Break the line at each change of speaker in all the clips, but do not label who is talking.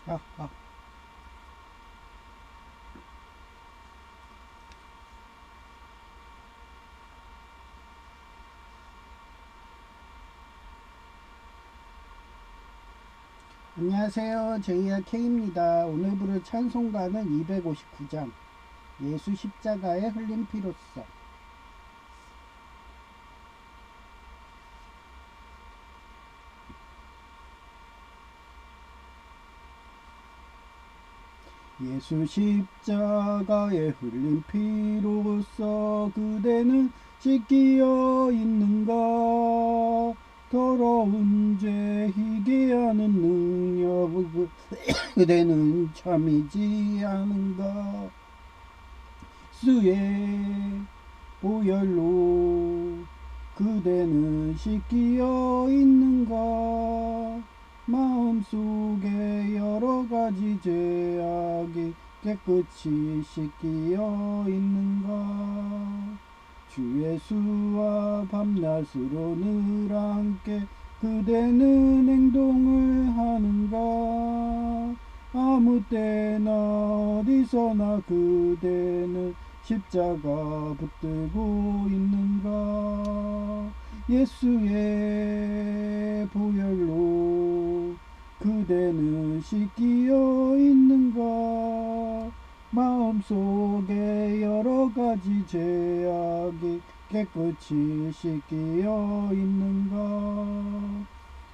아, 아. 안녕하세요. 제이야 K입니다. 오늘 부를 찬송가는 259장 예수 십자가의 흘린 피로써. 예수 십자가의 흘린 피로써 그대는 씻기어 있는가. 더러운 죄 희게 하는 능력 그대는 참이지 않은가. 수의 보혈로 그대는 씻기어 있는가. 마음속에 여러가지 죄악이 깨끗이 씻기어 있는가. 주 예수와 밤낮으로 늘 함께 그대는 행동을 하는가. 아무 때나 어디서나 그대는 십자가 붙들고 있는가. 예수의 보혈로 그대는 씻기어 있는가. 마음속에 여러가지 죄악이 깨끗이 씻기어 있는가.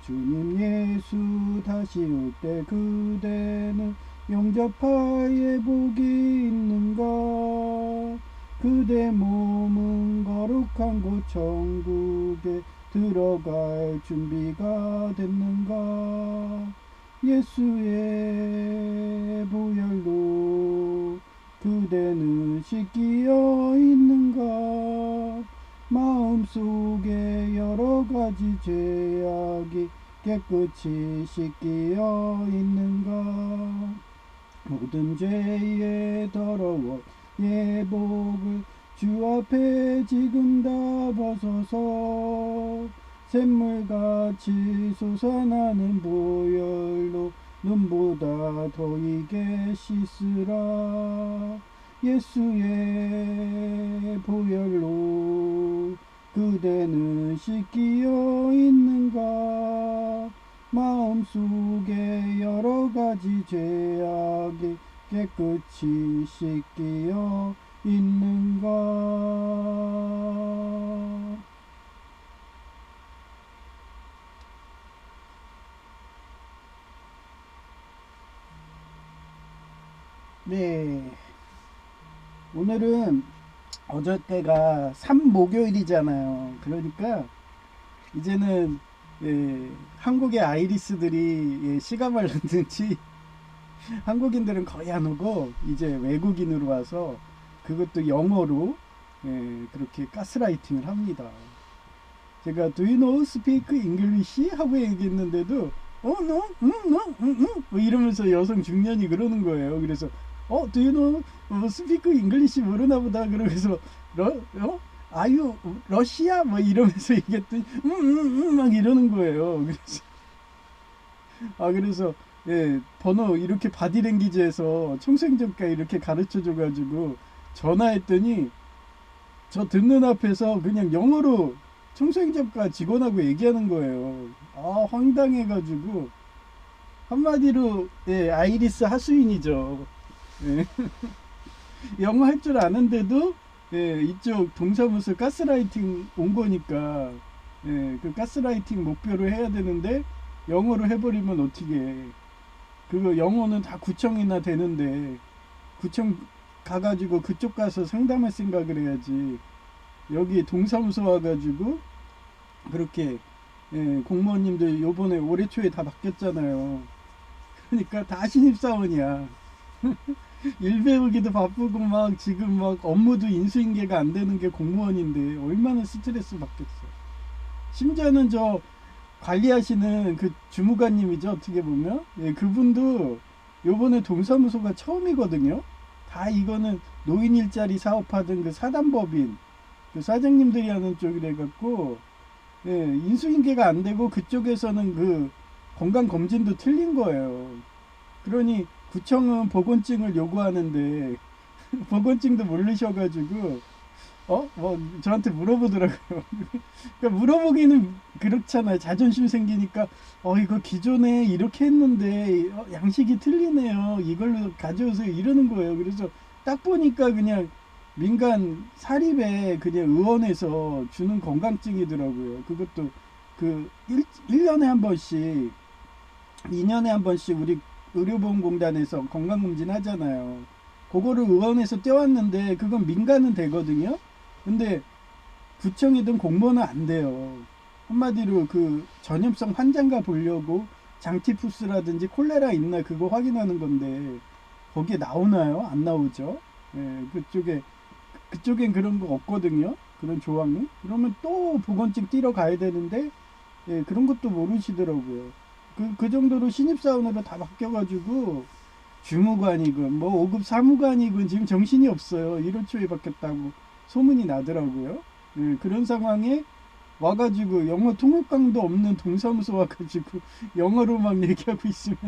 주님 예수 다시 올 때 그대는 영접할 예복이 있는가. 그대 몸은 거룩한 곳 천국에 들어갈 준비가 됐는가. 예수의 보혈로 그대는 씻기어 있는가. 마음속에 여러가지 죄악이 깨끗이 씻기어 있는가. 모든 죄의 더러워 예복을 주 앞에 지금 다 벗어서 샘물같이 솟아나는 보혈로 눈보다 더 이게 씻으라. 예수의 보혈로 그대는 씻기어 있는가. 마음속에 여러가지 죄악이 깨끗이 씻기어 있는가. 네, 오늘은 어저께가 삼목요일이잖아요. 그러니까 이제는 한국의 아이리스들이 씨가 말랐는지 한국인들은 거의 안 오고 이제 외국인으로 와서 그것도 영어로 그렇게 가스라이팅을 합니다. 제가 Do you know speak English? 하고 얘기했는데도 no, no, 뭐 이러면서 여성 중년이 그러는 거예요. 그래서 Do you know speak English 모르나 보다. 그러면서 Are you 러시아? 뭐 이러면서 얘기했더니 막 이러는 거예요. 그래서 번호 이렇게 바디랭귀지에서 총생점가 이렇게 가르쳐 줘가지고 전화했더니 저 듣는 앞에서 그냥 영어로 총생점가 직원하고 얘기하는 거예요. 황당해가지고 한마디로 아이리스 하수인이죠. 예, 영어 할 줄 아는데도 이쪽 동사무소 가스라이팅 온 거니까 그 가스라이팅 목표로 해야 되는데 영어로 해버리면 어떻게 해. 그거 영어는 다 구청이나 되는데 구청 가가지고 그쪽 가서 상담할 생각을 해야지. 여기 동사무소 와가지고 그렇게 공무원님들 요번에 올해 초에 다 바뀌었잖아요. 그러니까 다 신입사원이야. 일 배우기도 바쁘고 막 지금 막 업무도 인수인계가 안 되는 게 공무원인데 얼마나 스트레스 받겠어. 심지어는 저 관리하시는 그 주무관님이죠, 어떻게 보면. 그분도 요번에 동사무소가 처음이거든요. 다 이거는 노인 일자리 사업하던 그 사단법인 그 사장님들이 하는 쪽이래 갖고 인수인계가 안 되고 그쪽에서는 그 건강 검진도 틀린 거예요. 그러니 구청은 보건증을 요구하는데 보건증도 모르셔가지고 뭐 저한테 물어보더라고요. 그러니까 물어보기는 그렇잖아요. 자존심 생기니까 이거 기존에 이렇게 했는데 양식이 틀리네요. 이걸로 가져오세요. 이러는 거예요. 그래서 딱 보니까 그냥 민간 사립에 그냥 의원에서 주는 건강증이더라고요. 그것도 그 1년에 한 번씩 2년에 한 번씩 우리 의료보험공단에서 건강검진 하잖아요. 그거를 의원에서 떼왔는데 그건 민간은 되거든요. 근데 구청이든 공무원은 안 돼요. 한마디로 그 전염성 환자인가 보려고 장티푸스라든지 콜레라 있나 그거 확인하는 건데 거기에 나오나요? 안 나오죠. 예, 그쪽엔 그런 거 없거든요. 그런 조항이. 그러면 또 보건증 띄러 가야 되는데 예, 그런 것도 모르시더라고요. 그 정도로 신입사원으로 다 바뀌어가지고 주무관이군 뭐 5급 사무관이군 지금 정신이 없어요. 1월 초에 바뀌었다고 소문이 나더라고요. 예, 그런 상황에 와가지고 영어 통역강도 없는 동사무소 와가지고 영어로 막 얘기하고 있으면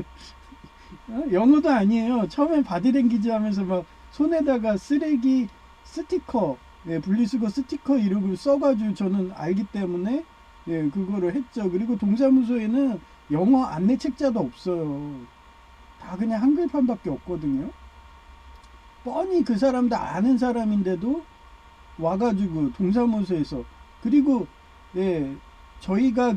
영어도 아니에요. 처음엔 바디랭귀지 하면서 막 손에다가 쓰레기 스티커 분리수거 스티커 이름을 써가지고 저는 알기 때문에 그거를 했죠. 그리고 동사무소에는 영어 안내 책자도 없어요. 다 그냥 한글판밖에 없거든요. 뻔히 그 사람 다 아는 사람인데도 와가지고 동사무소에서 그리고 저희가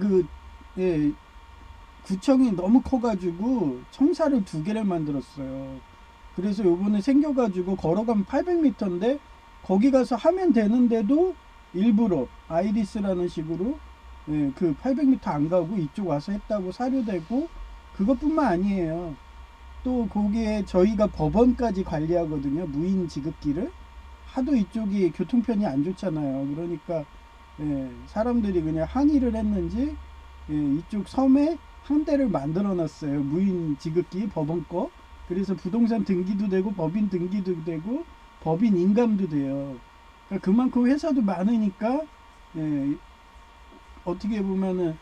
구청이 너무 커가지고 청사를 2개를 만들었어요. 그래서 요번에 생겨가지고 걸어가면 800m인데 거기 가서 하면 되는데도 일부러 아이리스라는 식으로 그 800m 안 가고 이쪽 와서 했다고 사료되고 그것뿐만 아니에요. 또 거기에 저희가 법원까지 관리하거든요. 무인 지급기를 하도 이쪽이 교통편이 안 좋잖아요. 그러니까 사람들이 그냥 항의를 했는지 이쪽 섬에 한 대를 만들어 놨어요. 무인 지급기 법원 거. 그래서 부동산 등기도 되고 법인 등기도 되고 법인 인감도 돼요. 그러니까 그만큼 회사도 많으니까 어떻게 보면은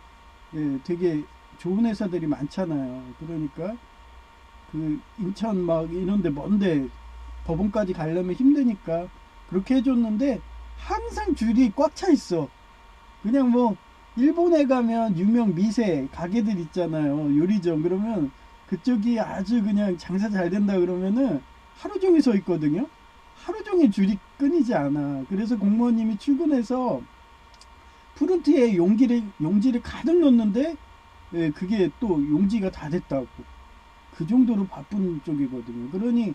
되게 좋은 회사들이 많잖아요. 그러니까 그 인천 막 이런데 먼데 법원까지 가려면 힘드니까 그렇게 해줬는데 항상 줄이 꽉 차 있어. 그냥 뭐 일본에 가면 유명 미세 가게들 있잖아요. 요리점 그러면 그쪽이 아주 그냥 장사 잘 된다 그러면은 하루 종일 서 있거든요. 하루 종일 줄이 끊이지 않아. 그래서 공무원님이 출근해서 프론트에 용지를 가득 넣는데 그게 또 용지가 다 됐다고. 그 정도로 바쁜 쪽이거든요. 그러니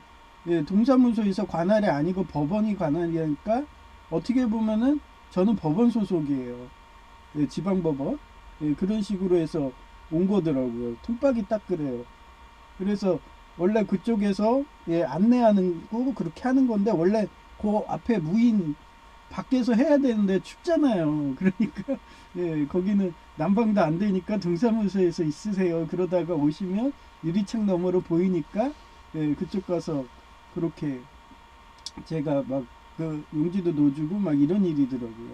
동사무소에서 관할이 아니고 법원이 관할이니까 어떻게 보면은 저는 법원 소속이에요. 지방법원. 그런 식으로 해서 온 거더라고요. 통박이 딱 그래요. 그래서 원래 그쪽에서 안내하는 거 그렇게 하는 건데 원래 그 앞에 무인 밖에서 해야 되는데 춥잖아요. 그러니까 거기는 난방도 안 되니까 동사무소에서 있으세요. 그러다가 오시면 유리창 너머로 보이니까 그쪽 가서 그렇게 제가 막 그 용지도 넣어주고 막 이런 일이더라고요.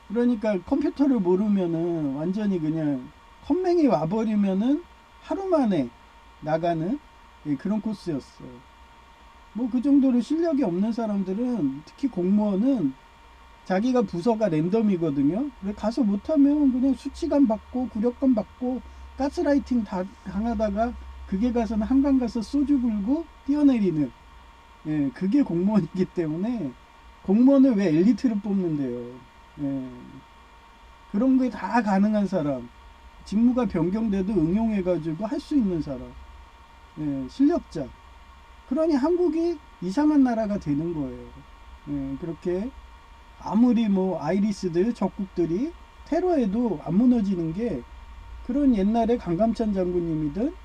그러니까 컴퓨터를 모르면은 완전히 그냥 컴맹이 와버리면은 하루 만에 나가는 그런 코스였어요. 뭐 그 정도로 실력이 없는 사람들은 특히 공무원은 자기가 부서가 랜덤이거든요. 그래 가서 못하면 그냥 수치감 받고 굴욕감 받고 가스라이팅 다 당하다가 그게 가서는 한강 가서 소주 불고 뛰어내리는 그게 공무원이기 때문에 공무원을 왜 엘리트를 뽑는데요. 그런 게 다 가능한 사람 직무가 변경돼도 응용해가지고 할 수 있는 사람 실력자 그러니 한국이 이상한 나라가 되는 거예요. 그렇게 아무리 뭐 아이리스들 적국들이 테러해도 안 무너지는 게 그런 옛날에 강감찬 장군님이든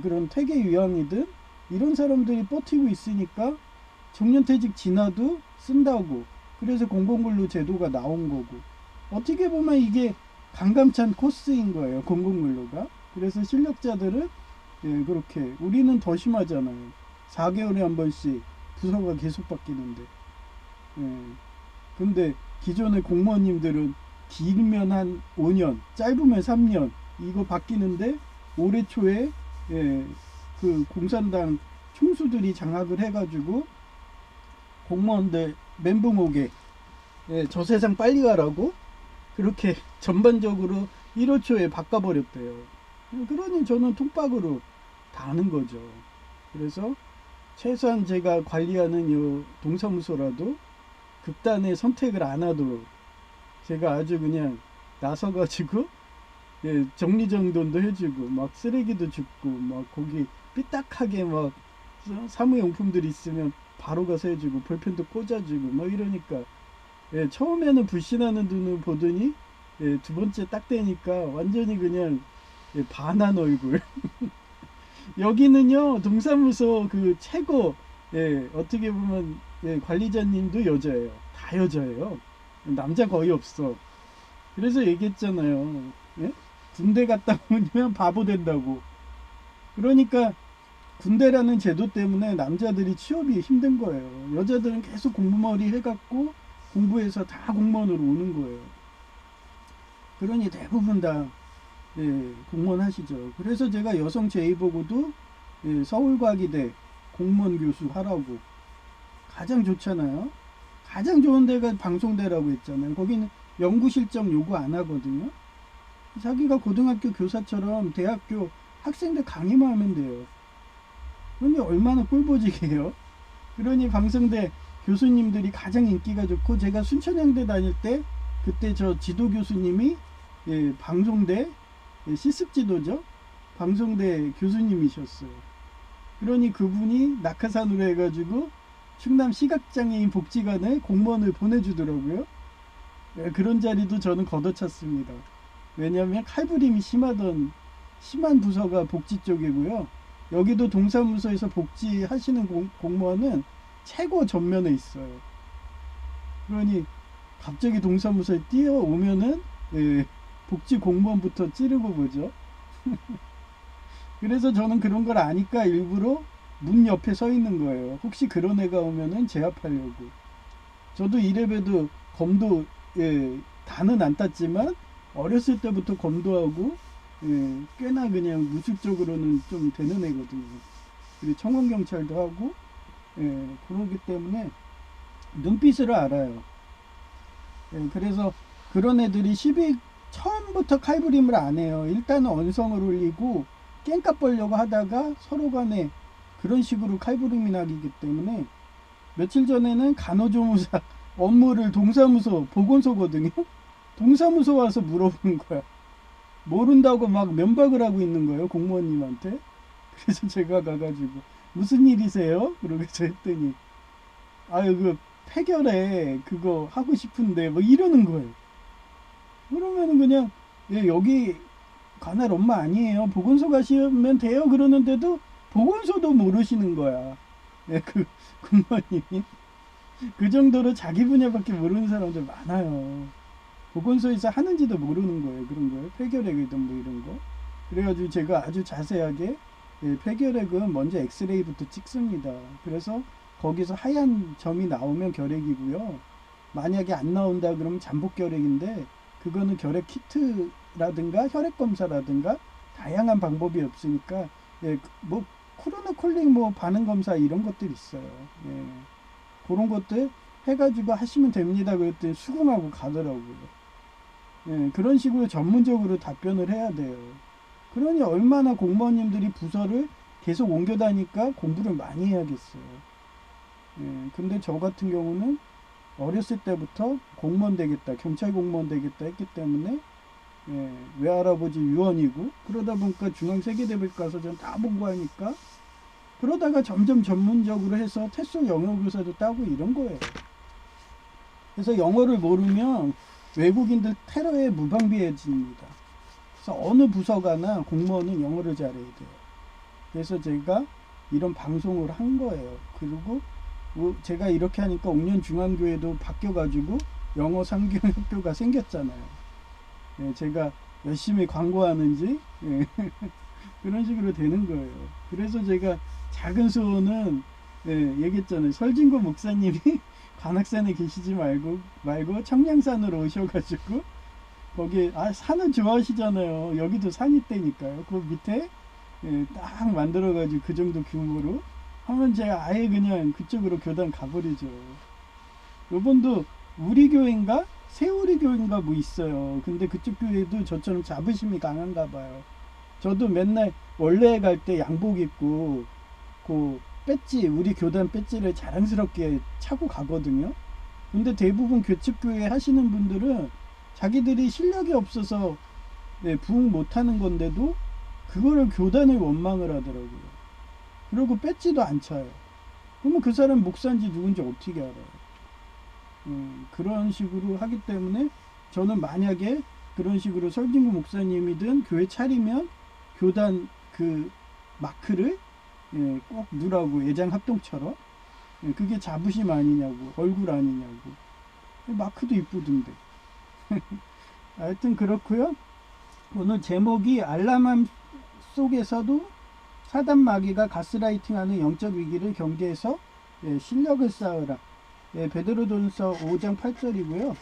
그런 퇴계 유황이든 이런 사람들이 버티고 있으니까 정년퇴직 지나도 쓴다고 그래서 공공근로 제도가 나온 거고 어떻게 보면 이게 강감찬 코스인 거예요. 공공근로가. 그래서 실력자들은 그렇게 우리는 더 심하잖아요. 4개월에 한 번씩 부서가 계속 바뀌는데 근데 기존의 공무원님들은 길면 한 5년 짧으면 3년 이거 바뀌는데 올해 초에 그 공산당 총수들이 장악을 해가지고 공무원들 멘붕 오게, 예, 저 세상 빨리 가라고 그렇게 전반적으로 1호초에 바꿔버렸대요. 그러니 저는 톡박으로 다 아는 거죠. 그래서 최소한 제가 관리하는 이 동사무소라도 극단의 선택을 안 하도록 제가 아주 그냥 나서가지고, 예, 정리정돈도 해주고 막 쓰레기도 줍고 막 거기 삐딱하게 막 사무용품들 있으면 바로 가서 해주고 볼펜도 꽂아주고 막 이러니까, 예, 처음에는 불신하는 눈을 보더니, 예, 두 번째 딱 되니까 완전히 그냥, 예, 반한 얼굴. 여기는요 동사무소 그 최고, 예, 어떻게 보면, 예, 관리자님도 여자예요. 다 여자예요. 남자 거의 없어. 그래서 얘기했잖아요. 예? 군대 갔다 오면 바보 된다고. 그러니까 군대라는 제도 때문에 남자들이 취업이 힘든 거예요. 여자들은 계속 공부머리 해갖고 공부해서 다 공무원으로 오는 거예요. 그러니 대부분 다, 예, 공무원 하시죠. 그래서 제가 여성 제의 보고도, 예, 서울과기대 공무원 교수 하라고. 가장 좋잖아요. 가장 좋은 데가 방송대라고 했잖아요. 거기는 연구 실적 요구 안 하거든요. 자기가 고등학교 교사처럼 대학교 학생들 강의만 하면 돼요. 그러니 얼마나 꿀보직이에요. 그러니 방송대 교수님들이 가장 인기가 좋고, 제가 순천향대 다닐 때 그때 저 지도 교수님이, 예, 방송대, 예, 실습지도죠. 방송대 교수님이셨어요. 그러니 그분이 낙하산으로 해가지고 충남 시각장애인 복지관에 공무원을 보내주더라고요. 예, 그런 자리도 저는 걷어찼습니다. 왜냐하면 칼부림이 심한 부서가 복지 쪽이고요. 여기도 동사무소에서 복지하시는 공무원은 최고 전면에 있어요. 그러니 갑자기 동사무소에 뛰어오면은, 예, 복지 공무원부터 찌르고 보죠. 그래서 저는 그런 걸 아니까 일부러 문 옆에 서 있는 거예요. 혹시 그런 애가 오면은 제압하려고. 저도 이래봬도 검도, 예, 다는 안 땄지만 어렸을 때부터 검도하고, 예, 꽤나 그냥 무술적으로는 좀 되는 애거든요. 그리고 청원경찰도 하고, 예, 그러기 때문에 눈빛을 알아요. 예, 그래서 그런 애들이 처음부터 칼부림을 안 해요. 일단은 언성을 올리고 깽값 벌려고 하다가 서로 간에 그런 식으로 칼부림이 나기 때문에, 며칠 전에는 간호조무사 업무를 동사무소 보건소거든요. 동사무소 와서 물어보는 거야. 모른다고 막 면박을 하고 있는 거예요, 공무원님한테. 그래서 제가 가가지고 무슨 일이세요? 그러고서 했더니, 아유 그 폐결에 그거 하고 싶은데 뭐 이러는 거예요. 그러면은 그냥, 예, 여기 관할 엄마 아니에요, 보건소 가시면 돼요, 그러는데도 보건소도 모르시는 거야. 예, 그 공무원님이. 그 정도로 자기 분야밖에 모르는 사람들 많아요. 보건소에서 하는지도 모르는 거예요. 그런 거예요. 폐결핵이든 뭐 이런 거. 그래가지고 제가 아주 자세하게, 예, 폐결핵은 먼저 엑스레이부터 찍습니다. 그래서 거기서 하얀 점이 나오면 결핵이고요. 만약에 안 나온다 그러면 잠복 결핵인데, 그거는 결핵 키트라든가 혈액 검사라든가 다양한 방법이 없으니까, 예, 뭐 코로나 콜링 뭐 반응 검사 이런 것들 있어요. 예, 그런 것들 해가지고 하시면 됩니다. 그랬더니 수긍하고 가더라고요. 예, 그런 식으로 전문적으로 답변을 해야 돼요. 그러니 얼마나 공무원님들이 부서를 계속 옮겨 다니까 공부를 많이 해야겠어요. 예, 근데 저 같은 경우는 어렸을 때부터 공무원 되겠다, 경찰 공무원 되겠다 했기 때문에, 예, 외할아버지 유언이고, 그러다 보니까 중앙세계대백 가서 전 다 공부하니까, 그러다가 점점 전문적으로 해서 테소 영어교사도 따고 이런 거예요. 그래서 영어를 모르면 외국인들 테러에 무방비해집니다. 그래서 어느 부서가나 공무원은 영어를 잘해야 돼요. 그래서 제가 이런 방송을 한 거예요. 그리고 제가 이렇게 하니까 옥년중앙교회도 바뀌어가지고 영어 상경학교가 생겼잖아요. 예, 제가 열심히 광고하는지, 예, 그런 식으로 되는 거예요. 그래서 제가 작은 소원은, 예, 얘기했잖아요. 설진구 목사님이 관악산에 계시지 말고 청량산으로 오셔가지고 거기, 산을 좋아하시잖아요. 여기도 산이 있다니까요. 그 밑에 딱 만들어가지고 그 정도 규모로 하면 제가 아예 그냥 그쪽으로 교단 가버리죠. 요번도 우리 교회인가 새우리 교회인가 뭐 있어요. 근데 그쪽 교회도 저처럼 자부심이 강한가 봐요. 저도 맨날 원래 갈 때 양복 입고 그 배지 우리 교단 배지를 자랑스럽게 차고 가거든요. 근데 대부분 교측교회 하시는 분들은 자기들이 실력이 없어서 부흥 못하는 건데도 그거를 교단을 원망을 하더라고요. 그리고 배지도 안 차요. 그러면 그 사람 목사인지 누군지 어떻게 알아요? 그런 식으로 하기 때문에 저는 만약에 그런 식으로 설진구 목사님이든 교회 차리면 교단 그 마크를 꼭 누라고 예장 합동처럼 그게 자부심 아니냐고 얼굴 아니냐고 마크도 이쁘던데 하여튼 그렇고요. 오늘 제목이 알람함 속에서도 사단 마귀가 가스라이팅하는 영적 위기를 경계해서 실력을 쌓으라. 베드로전서 5장 8절이고요.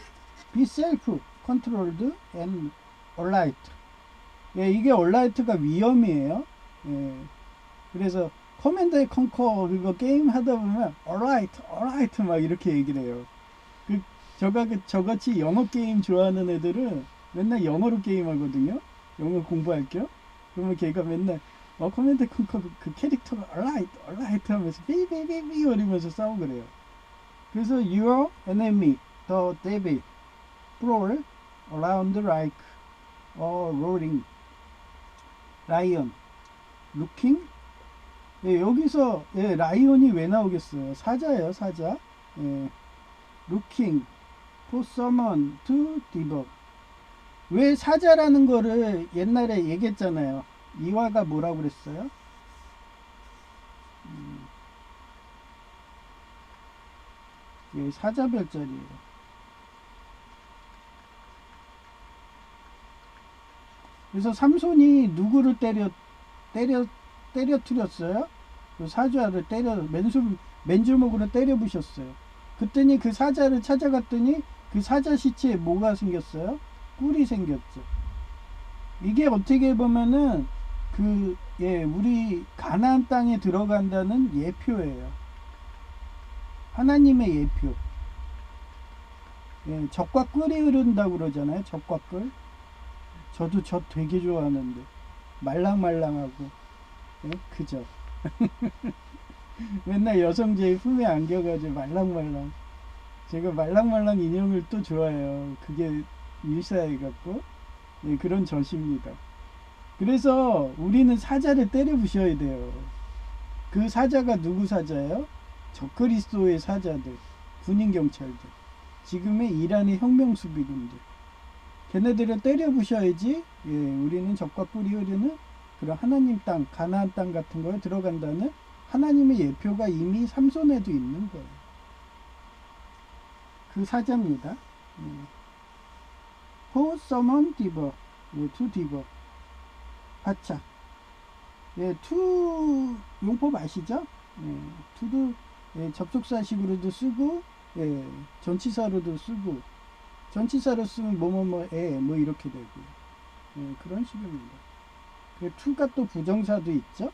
Be self controlled and alert. 이게 allight가 위험이에요. 그래서 커맨드 앤 컨커 그거 게임 하다 보면 alright 막 이렇게 얘기를 해요. 저같이 영어 게임 좋아하는 애들은 맨날 영어로 게임 하거든요. 영어 공부할 겸. 그러면 걔가 맨날 커맨드 컨커 그 캐릭터가 alright 하면서 삐삐삐삐 거리면서 싸우고 그래요. 그래서 your enemy, the devil, prowl around like a roaring lion, looking. 여기서 라이온이 왜 나오겠어요? 사자예요, 사자. looking for someone to devour. 왜 사자라는 거를 옛날에 얘기했잖아요. 이화가 뭐라고 그랬어요? 사자별자리예요. 그래서 삼손이 누구를 때려뜨렸어요? 그 사자를 맨주먹으로 때려 부셨어요. 그랬더니 그 사자를 찾아갔더니 그 사자 시체에 뭐가 생겼어요? 꿀이 생겼죠. 이게 어떻게 보면은 우리 가나안 땅에 들어간다는 예표예요. 하나님의 예표. 젖과 꿀이 흐른다고 그러잖아요. 젖과 꿀. 저도 젖 되게 좋아하는데 말랑말랑하고 그죠. 맨날 여성제의 품에 안겨가지고 말랑말랑. 제가 말랑말랑 인형을 또 좋아해요. 그게 유사해갖고 그런 젖입니다. 그래서 우리는 사자를 때려 부셔야 돼요. 그 사자가 누구 사자예요? 적그리스도의 사자들, 군인 경찰들, 지금의 이란의 혁명 수비군들. 걔네들을 때려 부셔야지 우리는 적과 꿀이 흐르는 그런 하나님 땅, 가나안 땅 같은 거에 들어간다는 하나님의 예표가 이미 삼손에도 있는 거예요. 그 사자입니다. For someone diver, to diver. 바짝. to 용법 아시죠? to도 접속사식으로도 쓰고 전치사로도 쓰고 전치사로 쓰면 뭐뭐뭐에 뭐 이렇게 되고요. 그런 식입니다. to가 또 부정사도 있죠.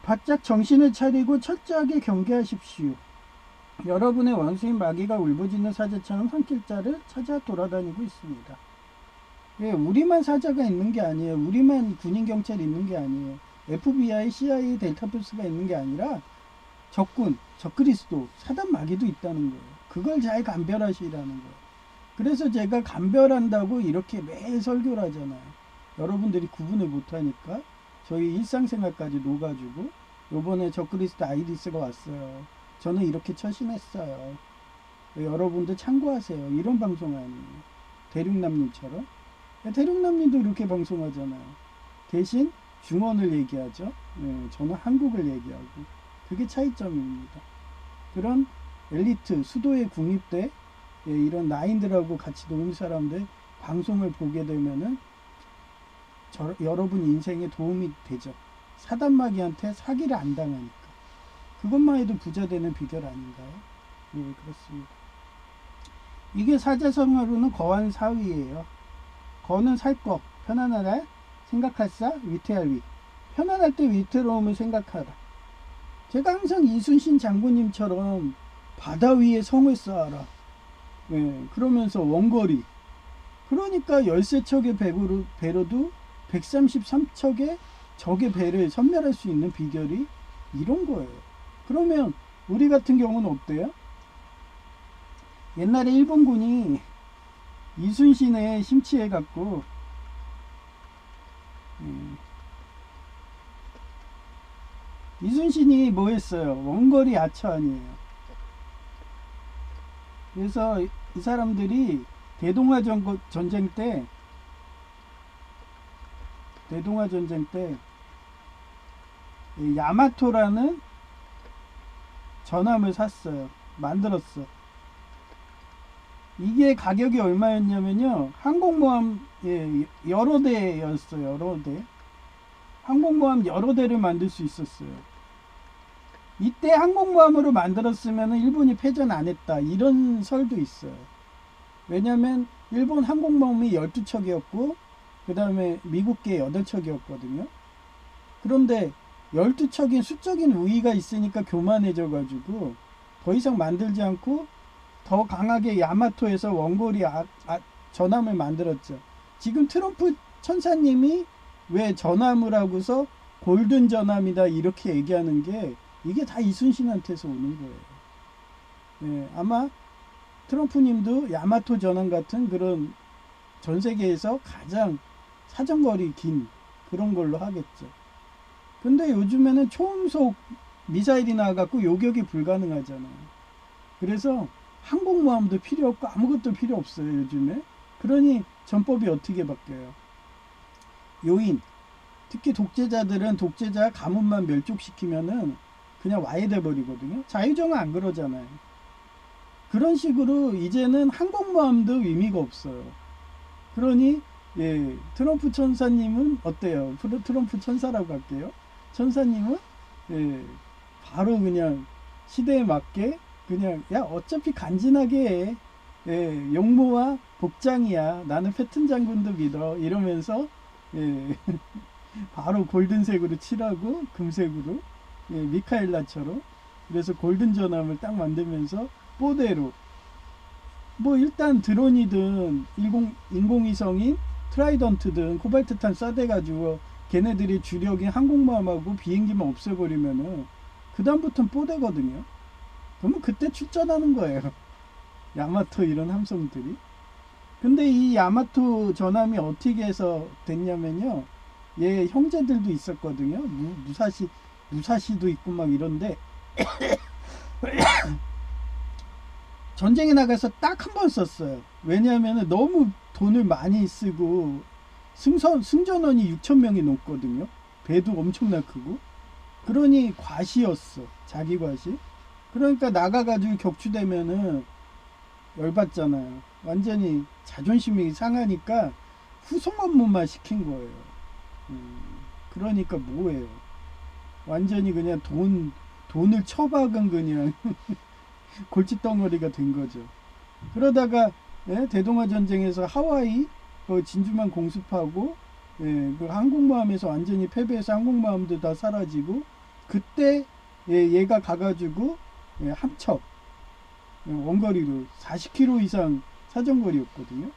바짝 정신을 차리고 철저하게 경계하십시오. 여러분의 원수인 마귀가 울부짖는 사자처럼 산길자를 찾아 돌아다니고 있습니다. 우리만 사자가 있는 게 아니에요. 우리만 군인 경찰이 있는 게 아니에요. FBI, CIA, 델타 플스가 있는 게 아니라 적군, 적그리스도, 사단 마귀도 있다는 거예요. 그걸 잘 감별하시라는 거예요. 그래서 제가 감별한다고 이렇게 매일 설교를 하잖아요. 여러분들이 구분을 못하니까 저희 일상생활까지 녹아주고 요번에 적그리스도 아이리스가 왔어요. 저는 이렇게 처신했어요. 여러분들 참고하세요. 이런 방송 아니에요. 대륙남님처럼. 대륙남님도 이렇게 방송하잖아요. 대신 중원을 얘기하죠. 저는 한국을 얘기하고. 그게 차이점입니다. 그런 엘리트, 수도에 국립대 이런 나인들하고 같이 노는 사람들 방송을 보게 되면은 여러분 인생에 도움이 되죠. 사단마귀한테 사기를 안 당하니까. 그것만 해도 부자 되는 비결 아닌가요? 그렇습니다. 이게 사자성어로는 거한 사위예요. 거는 살 것, 편안하다. 생각할사 위태할 위. 편안할 때 위태로움을 생각하라. 제가 항상 이순신 장군님처럼 바다 위에 성을 쌓아라. 예, 그러면서 원거리. 그러니까 13척의 배로도 133척의 적의 배를 섬멸할 수 있는 비결이 이런 거예요. 그러면 우리 같은 경우는 어때요? 옛날에 일본군이 이순신에 심취해갖고 이순신이 뭐 했어요? 원거리 아처 아니에요. 그래서 이 사람들이 전쟁 때 야마토라는 전함을 샀어요. 만들었어. 이게 가격이 얼마였냐면요. 항공모함 여러 대였어요. 여러 대. 항공모함 여러 대를 만들 수 있었어요. 이때 항공모함으로 만들었으면 일본이 패전 안 했다. 이런 설도 있어요. 왜냐면 일본 항공모함이 12척이었고 그 다음에 미국계 8척이었거든요. 그런데 12척인 수적인 우위가 있으니까 교만해져 가지고 더 이상 만들지 않고 더 강하게 야마토에서 원거리 전함을 만들었죠. 지금 트럼프 천사님이 왜 전함을 하고서 골든 전함이다 이렇게 얘기하는 게 이게 다 이순신한테서 오는 거예요. 예, 아마 트럼프님도 야마토 전함 같은 그런 전 세계에서 가장 사정거리 긴 그런 걸로 하겠죠. 근데 요즘에는 초음속 미사일이 나와갖고 요격이 불가능하잖아요. 그래서 항공모함도 필요 없고 아무것도 필요 없어요, 요즘에. 그러니 전법이 어떻게 바뀌어요? 요인. 특히 독재자들은 독재자 가문만 멸족시키면은 그냥 와해 돼버리거든요. 자유정은 안 그러잖아요. 그런 식으로 이제는 항공모함도 의미가 없어요. 그러니 트럼프 천사님은 어때요? 트럼프 천사라고 할게요. 천사님은 바로 그냥 시대에 맞게 그냥 야 어차피 간지나게 해. 용모와 복장이야. 나는 패튼 장군도 믿어. 이러면서 바로 골든색으로 칠하고 금색으로 미카엘라처럼 그래서 골든 전함을 딱 만들면서 뽀대로 뭐 일단 드론이든 인공위성인 트라이던트든 코발트탄 쏴대가지고 걔네들이 주력인 항공모함하고 비행기만 없애버리면은 그 다음부터는 뽀대거든요. 그러면 그때 출전하는 거예요. 야마토 이런 함성들이. 근데 이 야마토 전함이 어떻게 해서 됐냐면요. 얘 형제들도 있었거든요. 무사시도 있고 막 이런데 전쟁에 나가서 딱 한 번 썼어요. 왜냐하면 너무 돈을 많이 쓰고 승전원이 6,000명이 넘거든요. 배도 엄청나 크고. 그러니 과시였어. 자기 과시. 그러니까 나가가지고 격추되면은 열받잖아요. 완전히 자존심이 상하니까 후속 업무만 시킨 거예요. 그러니까 뭐예요? 완전히 그냥 돈을 처박은 그냥 골칫덩어리가 된 거죠. 그러다가 대동아 전쟁에서 하와이 진주만 공습하고 그 항공모함에서 완전히 패배해서 항공모함도 다 사라지고 그때 얘가 가가지고 함척 원거리로 40km 이상 사정거리였거든요.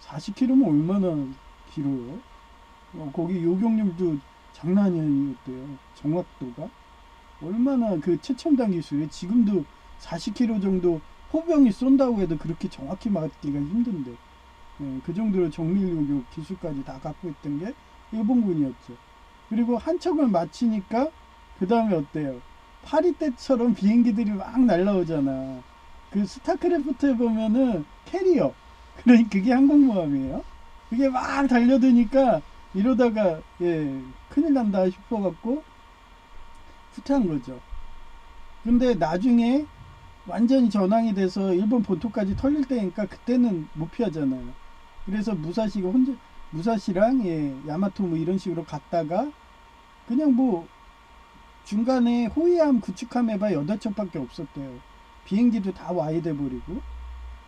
40km면 얼마나 길어요? 거기 요격률도 장난이 아니었대요. 정확도가 얼마나 그 최첨단 기술에 지금도 40km 정도 포병이 쏜다고 해도 그렇게 정확히 맞기가 힘든데 그 정도로 정밀 요격 기술까지 다 갖고 있던 게 일본군이었죠. 그리고 한 척을 마치니까 그 다음에 어때요? 파리 때처럼 비행기들이 막 날라오잖아. 그 스타크래프트에 보면은 캐리어. 그러니 그게 항공모함이에요. 그게 막 달려드니까 이러다가 큰일 난다 싶어갖고 후퇴한 거죠. 근데 나중에 완전히 전황이 돼서 일본 본토까지 털릴 때니까 그때는 못 피하잖아요. 그래서 무사시랑 야마토 뭐 이런 식으로 갔다가 그냥 뭐 중간에 호위함 구축함 해봐 8척밖에 없었대요. 비행기도 다 와해 돼 버리고.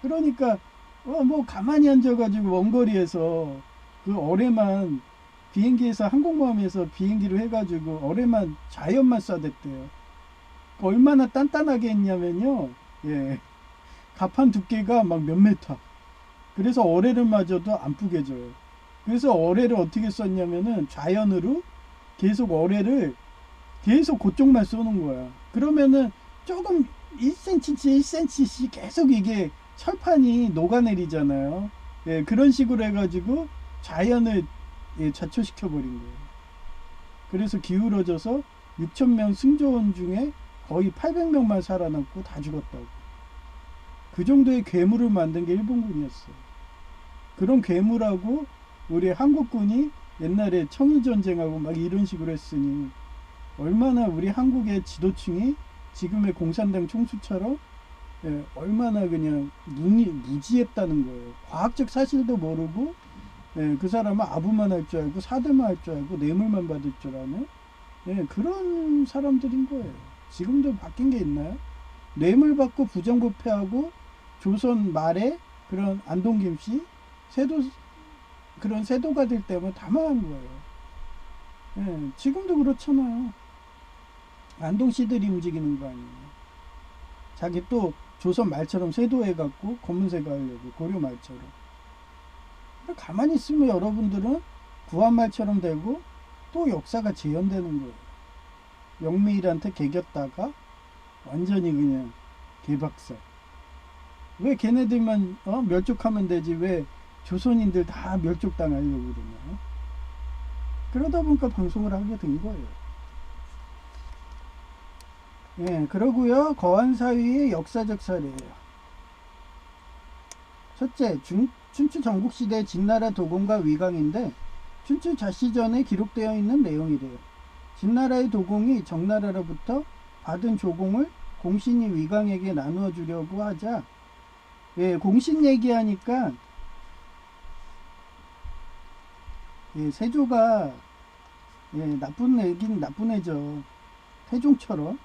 그러니까 뭐 가만히 앉아가지고 원거리에서 그 어뢰만 비행기에서 항공모함에서 비행기로 해가지고 어뢰만 자연만 쏴댔대요. 얼마나 단단하게 했냐면요. 예. 가판 두께가 막 몇 메타. 그래서 어뢰를 맞아도 안 뿌개져요. 그래서 어뢰를 어떻게 썼냐면은 좌연으로 계속 어뢰를 계속 그쪽만 쏘는 거야. 그러면은 조금 1cm씩 1cm씩 계속 이게 철판이 녹아내리잖아요. 예, 그런 식으로 해가지고 자연을 예, 자초시켜 버린 거예요. 그래서 기울어져서 6,000명 승조원 중에 거의 800명만 살아남고 다 죽었다고. 그 정도의 괴물을 만든 게 일본군이었어요. 그런 괴물하고 우리 한국군이 옛날에 청일전쟁하고 막 이런 식으로 했으니 얼마나 우리 한국의 지도층이 지금의 공산당 총수처럼 예, 얼마나 그냥 무지했다는 거예요. 과학적 사실도 모르고 예, 그 사람은 아부만 할 줄 알고 사대만 할 줄 알고 뇌물만 받을 줄 아는 예, 그런 사람들인 거예요. 지금도 바뀐 게 있나요? 뇌물 받고 부정부패하고 조선 말에 그런 안동김씨 세도 그런 세도가들 때문에 다 망한 거예요. 예, 지금도 그렇잖아요. 안동시들이 움직이는 거 아니에요. 자기 또 조선 말처럼 세도해갖고 검은세가 하려고 고려 말처럼. 가만히 있으면 여러분들은 구한말처럼 되고 또 역사가 재현되는 거예요. 영미일한테 개겼다가 완전히 그냥 개박살. 왜 걔네들만 멸족하면 되지 왜 조선인들 다 멸족당하려고 그러냐. 그러다 보니까 방송을 하게 된 거예요. 예, 그러고요. 거한사위의 역사적 사례예요. 첫째, 춘추 전국시대 진나라 도공과 위강인데 춘추 자시전에 기록되어 있는 내용이래요. 진나라의 도공이 정나라로부터 받은 조공을 공신이 위강에게 나누어 주려고 하자 예, 공신 얘기하니까 예, 세조가 예, 나쁜 애긴 나쁜 애죠. 태종처럼.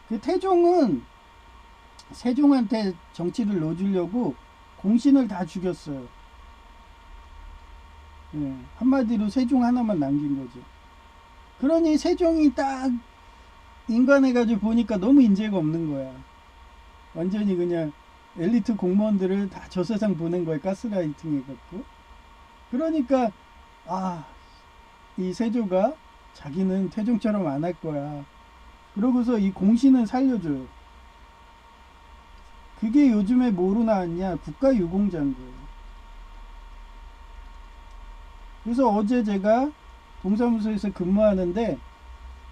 그 태종은 세종한테 정치를 놓주려고 공신을 다 죽였어요. 예, 한마디로 세종 하나만 남긴 거죠. 그러니 세종이 딱 인간해가지고 보니까 너무 인재가 없는 거야. 완전히 그냥 엘리트 공무원들을 다 저 세상 보낸 거야. 가스라이팅 해갖고. 그러니까 이 세조가 자기는 태종처럼 안 할 거야. 그러고서 이 공신은 살려줘요. 그게 요즘에 뭐로 나왔냐? 국가유공자인 거예요. 그래서 어제 제가 동사무소에서 근무하는데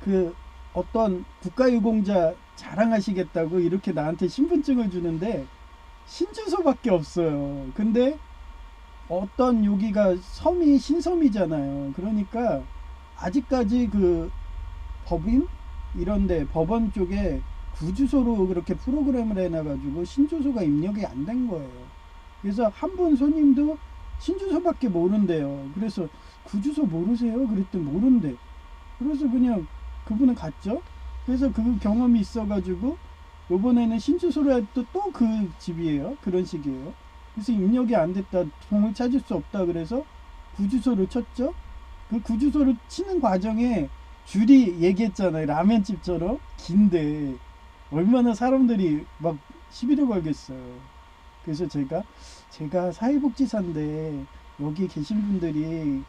그 어떤 국가유공자 자랑하시겠다고 이렇게 나한테 신분증을 주는데 신주소밖에 없어요. 근데 어떤 여기가 섬이 신섬이잖아요. 그러니까 아직까지 그 법인 이런데 법원 쪽에 구주소로 그렇게 프로그램을 해놔가지고 신주소가 입력이 안 된 거예요. 그래서 한 분 손님도 신주소밖에 모른대요. 그래서 구주소 모르세요? 그랬더니 모른대. 그래서 그냥 그분은 갔죠. 그래서 그 경험이 있어가지고 요번에는 신주소로 해도 또 그 집이에요. 그런 식이에요. 그래서 입력이 안 됐다. 동을 찾을 수 없다. 그래서 구주소를 쳤죠. 그 구주소를 치는 과정에 줄이 얘기했잖아요. 라면집처럼 긴데 얼마나 사람들이 막 시비를 걸겠어요. 그래서 제가 사회복지사인데 여기 계신 분들이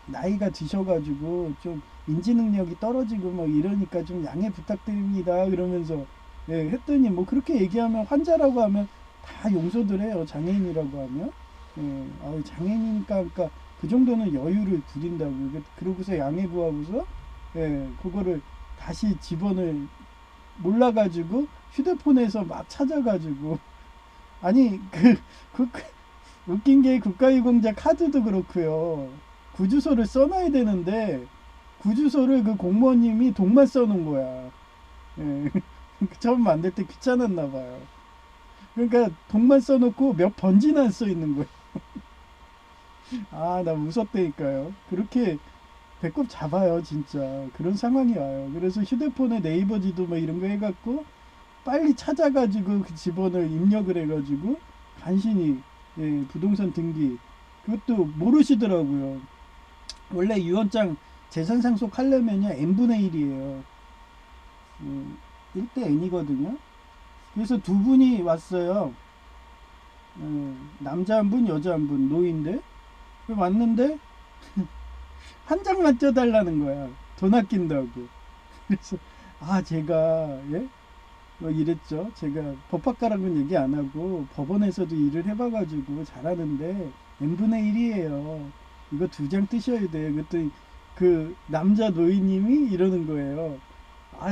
나이가 드셔가지고 좀 인지 능력이 떨어지고 막 이러니까 좀 양해 부탁드립니다. 그러면서 예, 했더니 뭐 그렇게 얘기하면 환자라고 하면 다 용서들 해요. 장애인이라고 하면 예, 장애인이니까 그러니까 그 정도는 여유를 부린다고. 그러고서 양해 구하고서 예, 그거를 다시 집원을 몰라가지고 휴대폰에서 막 찾아가지고 아니 웃긴 게 국가유공자 카드도 그렇고요. 구주소를 써놔야 되는데 구주소를 그 공무원님이 동만 써놓은 거야. 예. 처음 만들 때 귀찮았나 봐요. 그러니까 동만 써놓고 몇 번지나 안 써있는 거예요. 나 무섭다니까요. 그렇게 배꼽 잡아요 진짜. 그런 상황이 와요. 그래서 휴대폰에 네이버 지도 뭐 이런 거 해갖고 빨리 찾아가지고 그 집원을 입력을 해가지고 간신히 예, 부동산 등기 그것도 모르시더라고요. 원래 유언장 재산 상속하려면요 n분의 1이에요. 1대 n이거든요. 그래서 두 분이 왔어요. 남자 한 분, 여자 한 분, 노인데 왔는데 한 장만 쪄달라는 거야. 돈 아낀다고. 그래서 제가 뭐 이랬죠. 제가 법학과라고는 얘기 안 하고 법원에서도 일을 해봐가지고 잘하는데 n분의 1이에요. 이거 두 장 뜨셔야 돼요. 그랬더니 그 남자 노인님이 이러는 거예요.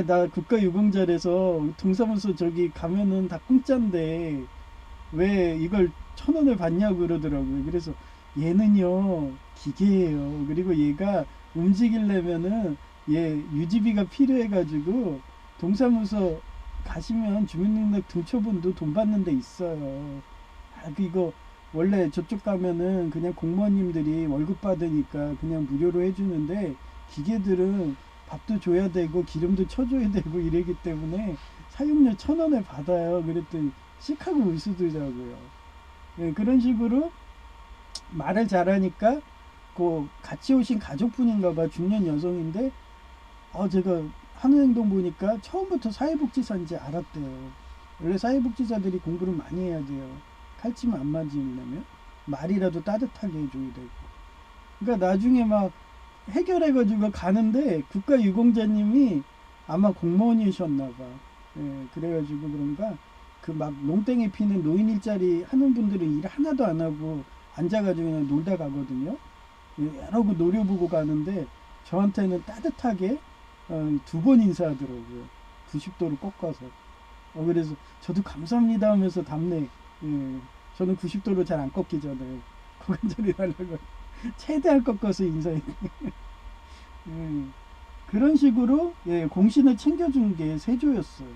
나 국가유공자라서 동사무소 저기 가면은 다 공짜인데 왜 이걸 1,000원을 받냐고 그러더라고요. 그래서 얘는요 기계예요. 그리고 얘가 움직이려면은 얘 유지비가 필요해가지고 동사무소 가시면 주민등록 등초분도 돈 받는 데 있어요. 이거 원래 저쪽 가면은 그냥 공무원님들이 월급 받으니까 그냥 무료로 해주는데 기계들은 밥도 줘야 되고 기름도 쳐줘야 되고 이러기 때문에 사용료 1,000원을 받아요. 그랬더니 씩하고 웃으더라고요. 그런 식으로 말을 잘하니까 그 같이 오신 가족분인가 봐. 중년 여성인데 제가 하는 행동 보니까 처음부터 사회복지사인지 알았대요. 원래 사회복지사들이 공부를 많이 해야 돼요. 칼침 안 맞으려면 말이라도 따뜻하게 해줘야 되고. 그러니까 나중에 막 해결해가지고 가는데 국가유공자님이 아마 공무원이셨나 봐. 그래가지고 그런가 그 막 농땡이 피는 노인 일자리 하는 분들은 일 하나도 안 하고 앉아가지고 그냥 놀다 가거든요. 여러 번 노려보고 가는데 저한테는 따뜻하게 2번 인사하더라고요. 90도로 꺾어서. 그래서 저도 감사합니다 하면서 답네. 저는 90도로 잘 안 꺾이잖아요. 고관절이 달라고 최대한 꺾어서 인사해. 그런 식으로 공신을 챙겨준 게 세조였어요.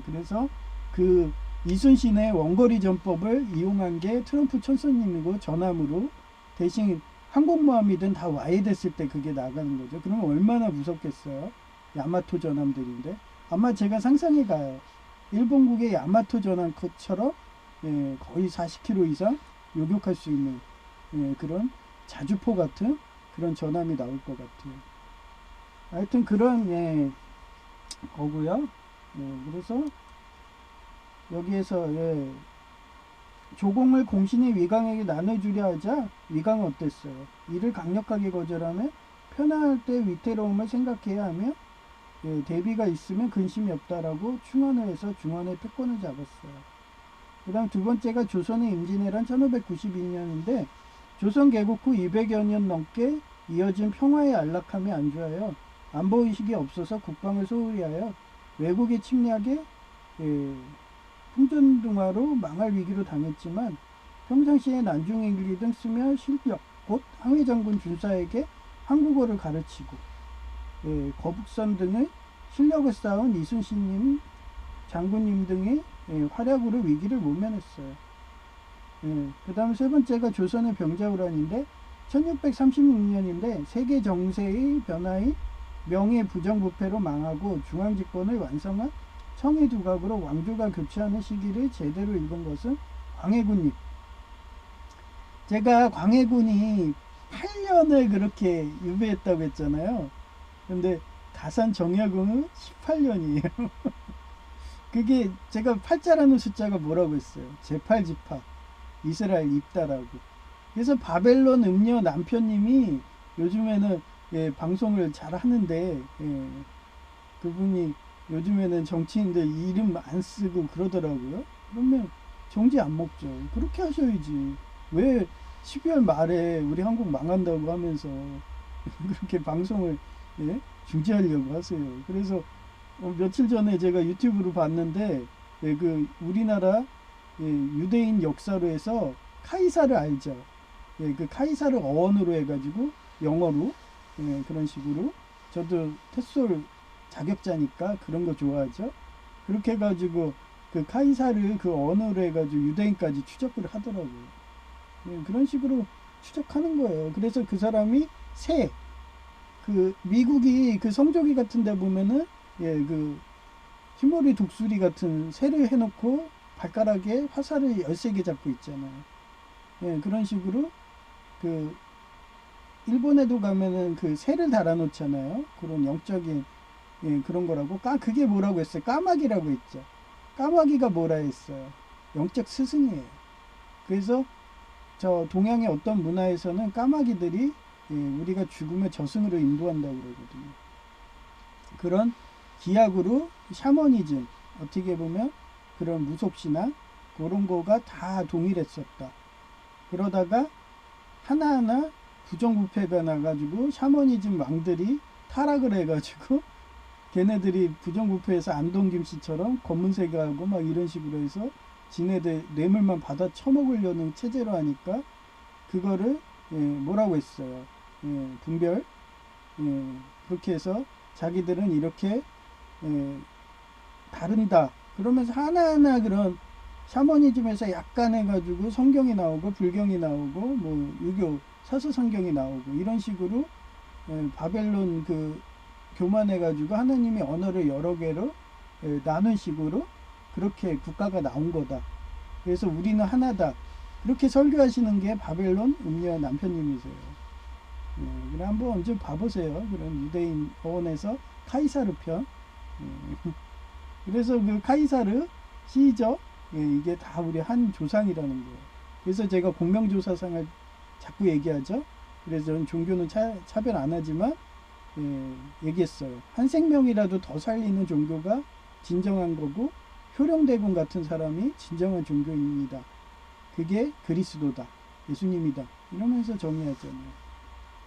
그래서 그 이순신의 원거리 전법을 이용한 게 트럼프 천선님이고 전함으로 대신 항공모함이든 다 와야 됐을 때 그게 나가는 거죠. 그러면 얼마나 무섭겠어요. 야마토 전함들인데 아마 제가 상상해 가요. 일본국의 야마토 전함처럼 거의 40km 이상 요격할 수 있는 그런 자주포 같은 그런 전함이 나올 것 같아요. 하여튼 그런 거고요. 그래서 여기에서 조공을 공신이 위강에게 나눠주려 하자 위강은 어땠어요? 이를 강력하게 거절하며 편안할 때 위태로움을 생각해야 하며 대비가 있으면 근심이 없다라고 충언을 해서 중원의 패권을 잡았어요. 그 다음 두 번째가 조선의 임진왜란 1592년인데 조선 개국 후 200여 년 넘게 이어진 평화의 안락함에 안주하여 안보의식이 없어서 국방을 소홀히 하여 외국의 침략에 풍전등화로 망할 위기로 당했지만 평상시에 난중일기 등 쓰며 실력 곧 항해장군 준사에게 한국어를 가르치고 거북선 등의 실력을 쌓은 이순신님 장군님 등의 활약으로 위기를 모면했어요. 그 다음 세 번째가 조선의 병자호란인데 1636년인데 세계 정세의 변화의 명예 부정부패로 망하고 중앙집권을 완성한 청해 두각으로 왕조가 교체하는 시기를 제대로 읽은 것은 광해군님. 제가 광해군이 8년을 그렇게 유배했다고 했잖아요. 근데 다산 정약용은 18년이에요. 그게 제가 팔자라는 숫자가 뭐라고 했어요? 제8지파 이스라엘 입다라고. 그래서 바벨론 음녀 남편님이 요즘에는 방송을 잘 하는데 그분이 요즘에는 정치인들 이름 안 쓰고 그러더라고요. 그러면 정지 안 먹죠. 그렇게 하셔야지. 왜 12월 말에 우리 한국 망한다고 하면서 그렇게 방송을 중지하려고 하세요. 그래서 며칠 전에 제가 유튜브로 봤는데 그 우리나라 유대인 역사로 해서 카이사를 알죠. 그 카이사를 어원으로 해가지고 영어로 그런 식으로 저도 테솔 자격자니까 그런 거 좋아하죠. 그렇게 해가지고 그 카이사를 그 언어로 해가지고 유대인까지 추적을 하더라고요. 그런 식으로 추적하는 거예요. 그래서 그 사람이 그 미국이 그 성조기 같은 데 보면은 그 흰머리 독수리 같은 새를 해놓고 발가락에 화살을 13개 잡고 있잖아요. 그런 식으로 그 일본에도 가면은 그 새를 달아놓잖아요. 그런 영적인 그런 거라고. 그게 뭐라고 했어요? 까마귀라고 했죠. 까마귀가 뭐라 했어요? 영적 스승이에요. 그래서 저 동양의 어떤 문화에서는 까마귀들이 우리가 죽으면 저승으로 인도한다고 그러거든요. 그런 기약으로 샤머니즘, 어떻게 보면 그런 무속신앙 그런 거가 다 동일했었다. 그러다가 하나하나 부정부패가 나가지고 샤머니즘 왕들이 타락을 해가지고 걔네들이 부정부패에서 안동김씨처럼 검은색하고 막 이런 식으로 해서 지네들 뇌물만 받아 처먹으려는 체제로 하니까 그거를 뭐라고 했어요. 분별. 그렇게 해서 자기들은 이렇게 다른다. 그러면서 하나하나 그런 샤머니즘에서 약간 해가지고 성경이 나오고 불경이 나오고 뭐 유교 사서성경이 나오고 이런 식으로 바벨론 그 교만해가지고 하나님의 언어를 여러 개로 나눈 식으로 그렇게 국가가 나온 거다. 그래서 우리는 하나다. 그렇게 설교하시는 게 바벨론 음녀 남편님이세요. 그래 한번 언제 봐보세요. 그런 유대인 어원에서 카이사르 편. 그래서 그 카이사르 시저 이게 다 우리 한 조상이라는 거예요. 그래서 제가 공명조사상을 자꾸 얘기하죠. 그래서 저는 종교는 차별 안 하지만 얘기했어요. 한 생명이라도 더 살리는 종교가 진정한 거고 효령대군 같은 사람이 진정한 종교입니다. 그게 그리스도다. 예수님이다. 이러면서 정의하잖아요.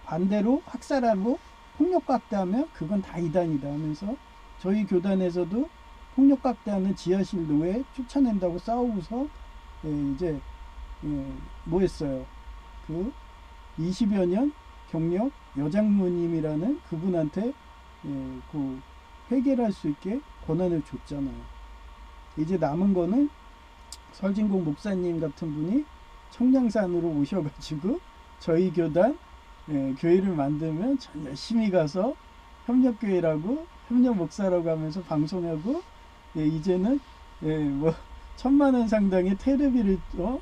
반대로 학살하고 폭력각대하면 그건 다 이단이다 하면서 저희 교단에서도 폭력각대하는 지하실 노예 쫓아낸다고 싸우고서 이제 뭐 했어요. 그 20여 년 경력 여장모님이라는 그분한테 그 회개를 할 수 있게 권한을 줬잖아요. 이제 남은 거는 설진공 목사님 같은 분이 청량산으로 오셔가지고 저희 교단 교회를 만들면 전 열심히 가서 협력교회라고 협력목사라고 하면서 방송하고 이제는 뭐 1,000만 원 상당의 테레비를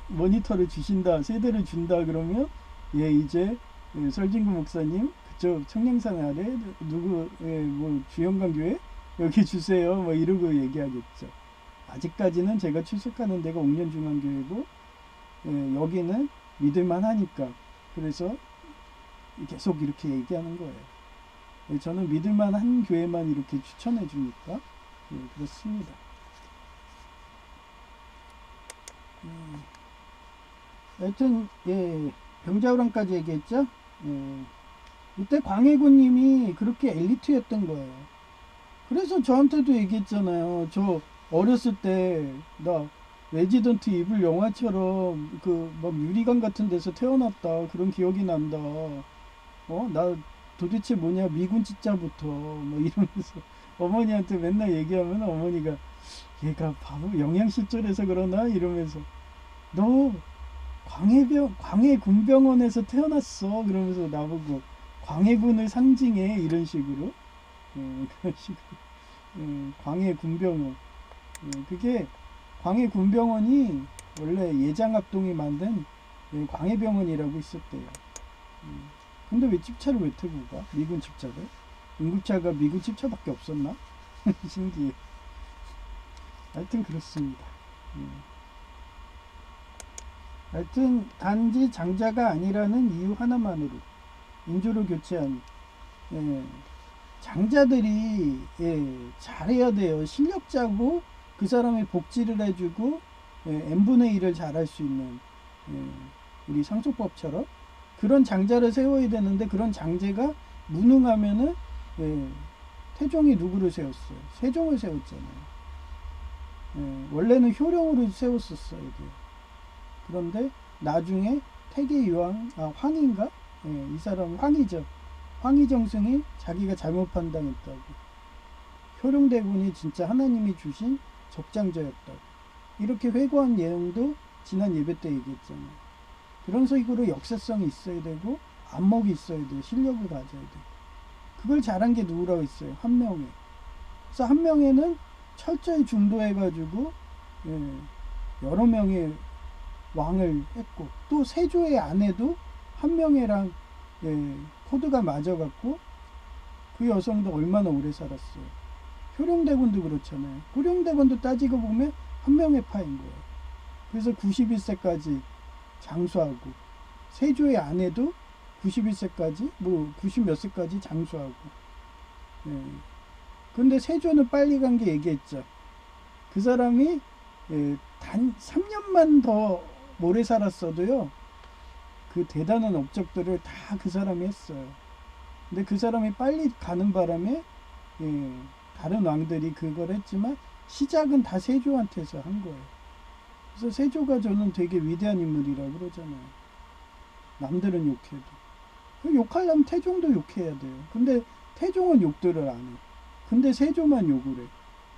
모니터를 주신다 세대를 준다 그러면 이제 설진구 목사님 그쪽 청량산 아래 누구 뭐 주영강 교회 여기 주세요 뭐 이러고 얘기하겠죠. 아직까지는 제가 출석하는 데가 옥년중앙교회고 여기는 믿을만 하니까 그래서 계속 이렇게 얘기하는 거예요. 저는 믿을만한 교회만 이렇게 추천해 주니까 그렇습니다. 하여튼 병자호랑까지 얘기했죠. 이때 광해군님이 그렇게 엘리트였던 거예요. 그래서 저한테도 얘기했잖아요. 저 어렸을 때 나 레지던트 이블 영화처럼 그 막 유리관 같은 데서 태어났다 그런 기억이 난다. 나 도대체 뭐냐 미군 짓자부터 뭐 이러면서 어머니한테 맨날 얘기하면 어머니가 얘가 바보 영양실조라서 그러나 이러면서 너 광해군병원에서 태어났어 그러면서 나보고 광해군을 상징해 이런 식으로 그런 식으로 광해군병원 그게 광해군병원이 원래 예장합동이 만든 광해병원이라고 있었대요. 근데 왜 집차를 왜 타고 가? 미군 집차를? 응급차가 미군 집차밖에 없었나? 신기해. 하여튼 그렇습니다. 하여튼 단지 장자가 아니라는 이유 하나만으로 인조를 교체한 장자들이 잘해야 돼요. 실력자고 그 사람의 복지를 해주고 n분의 1을 잘할 수 있는 우리 상속법처럼 그런 장자를 세워야 되는데 그런 장제가 무능하면은 태종이 누구를 세웠어요? 세종을 세웠잖아요. 원래는 효령으로 세웠었어요. 그런데 나중에 태계유황 황인가? 이 사람 황이죠. 황희정승이 자기가 잘못 판단했다고. 효령대군이 진짜 하나님이 주신 적장자였다고. 이렇게 회고한 내용도 지난 예배 때 얘기했잖아요. 그런 식으로 역사성이 있어야 되고 안목이 있어야 돼요. 실력을 가져야 돼요. 그걸 잘한 게 누구라고 했어요? 한명회. 그래서 한명회는 철저히 중도해가지고 여러 명의 왕을 했고 또 세조의 아내도 한 명이랑 코드가 맞아갖고 그 여성도 얼마나 오래 살았어요. 효령대군도 그렇잖아요. 효령대군도 따지고 보면 한 명의 파인 거예요. 그래서 91세까지 장수하고 세조의 아내도 91세까지 뭐 90 몇 세까지 장수하고. 근데 세조는 빨리 간 게 얘기했죠. 그 사람이 단 3년만 더 오래 살았어도요. 그 대단한 업적들을 다 그 사람이 했어요. 근데 그 사람이 빨리 가는 바람에 다른 왕들이 그걸 했지만 시작은 다 세조한테서 한 거예요. 그래서 세조가 저는 되게 위대한 인물이라고 그러잖아요. 남들은 욕해도. 욕하려면 태종도 욕해야 돼요. 근데 태종은 욕들을 안 해. 근데 세조만 욕을 해.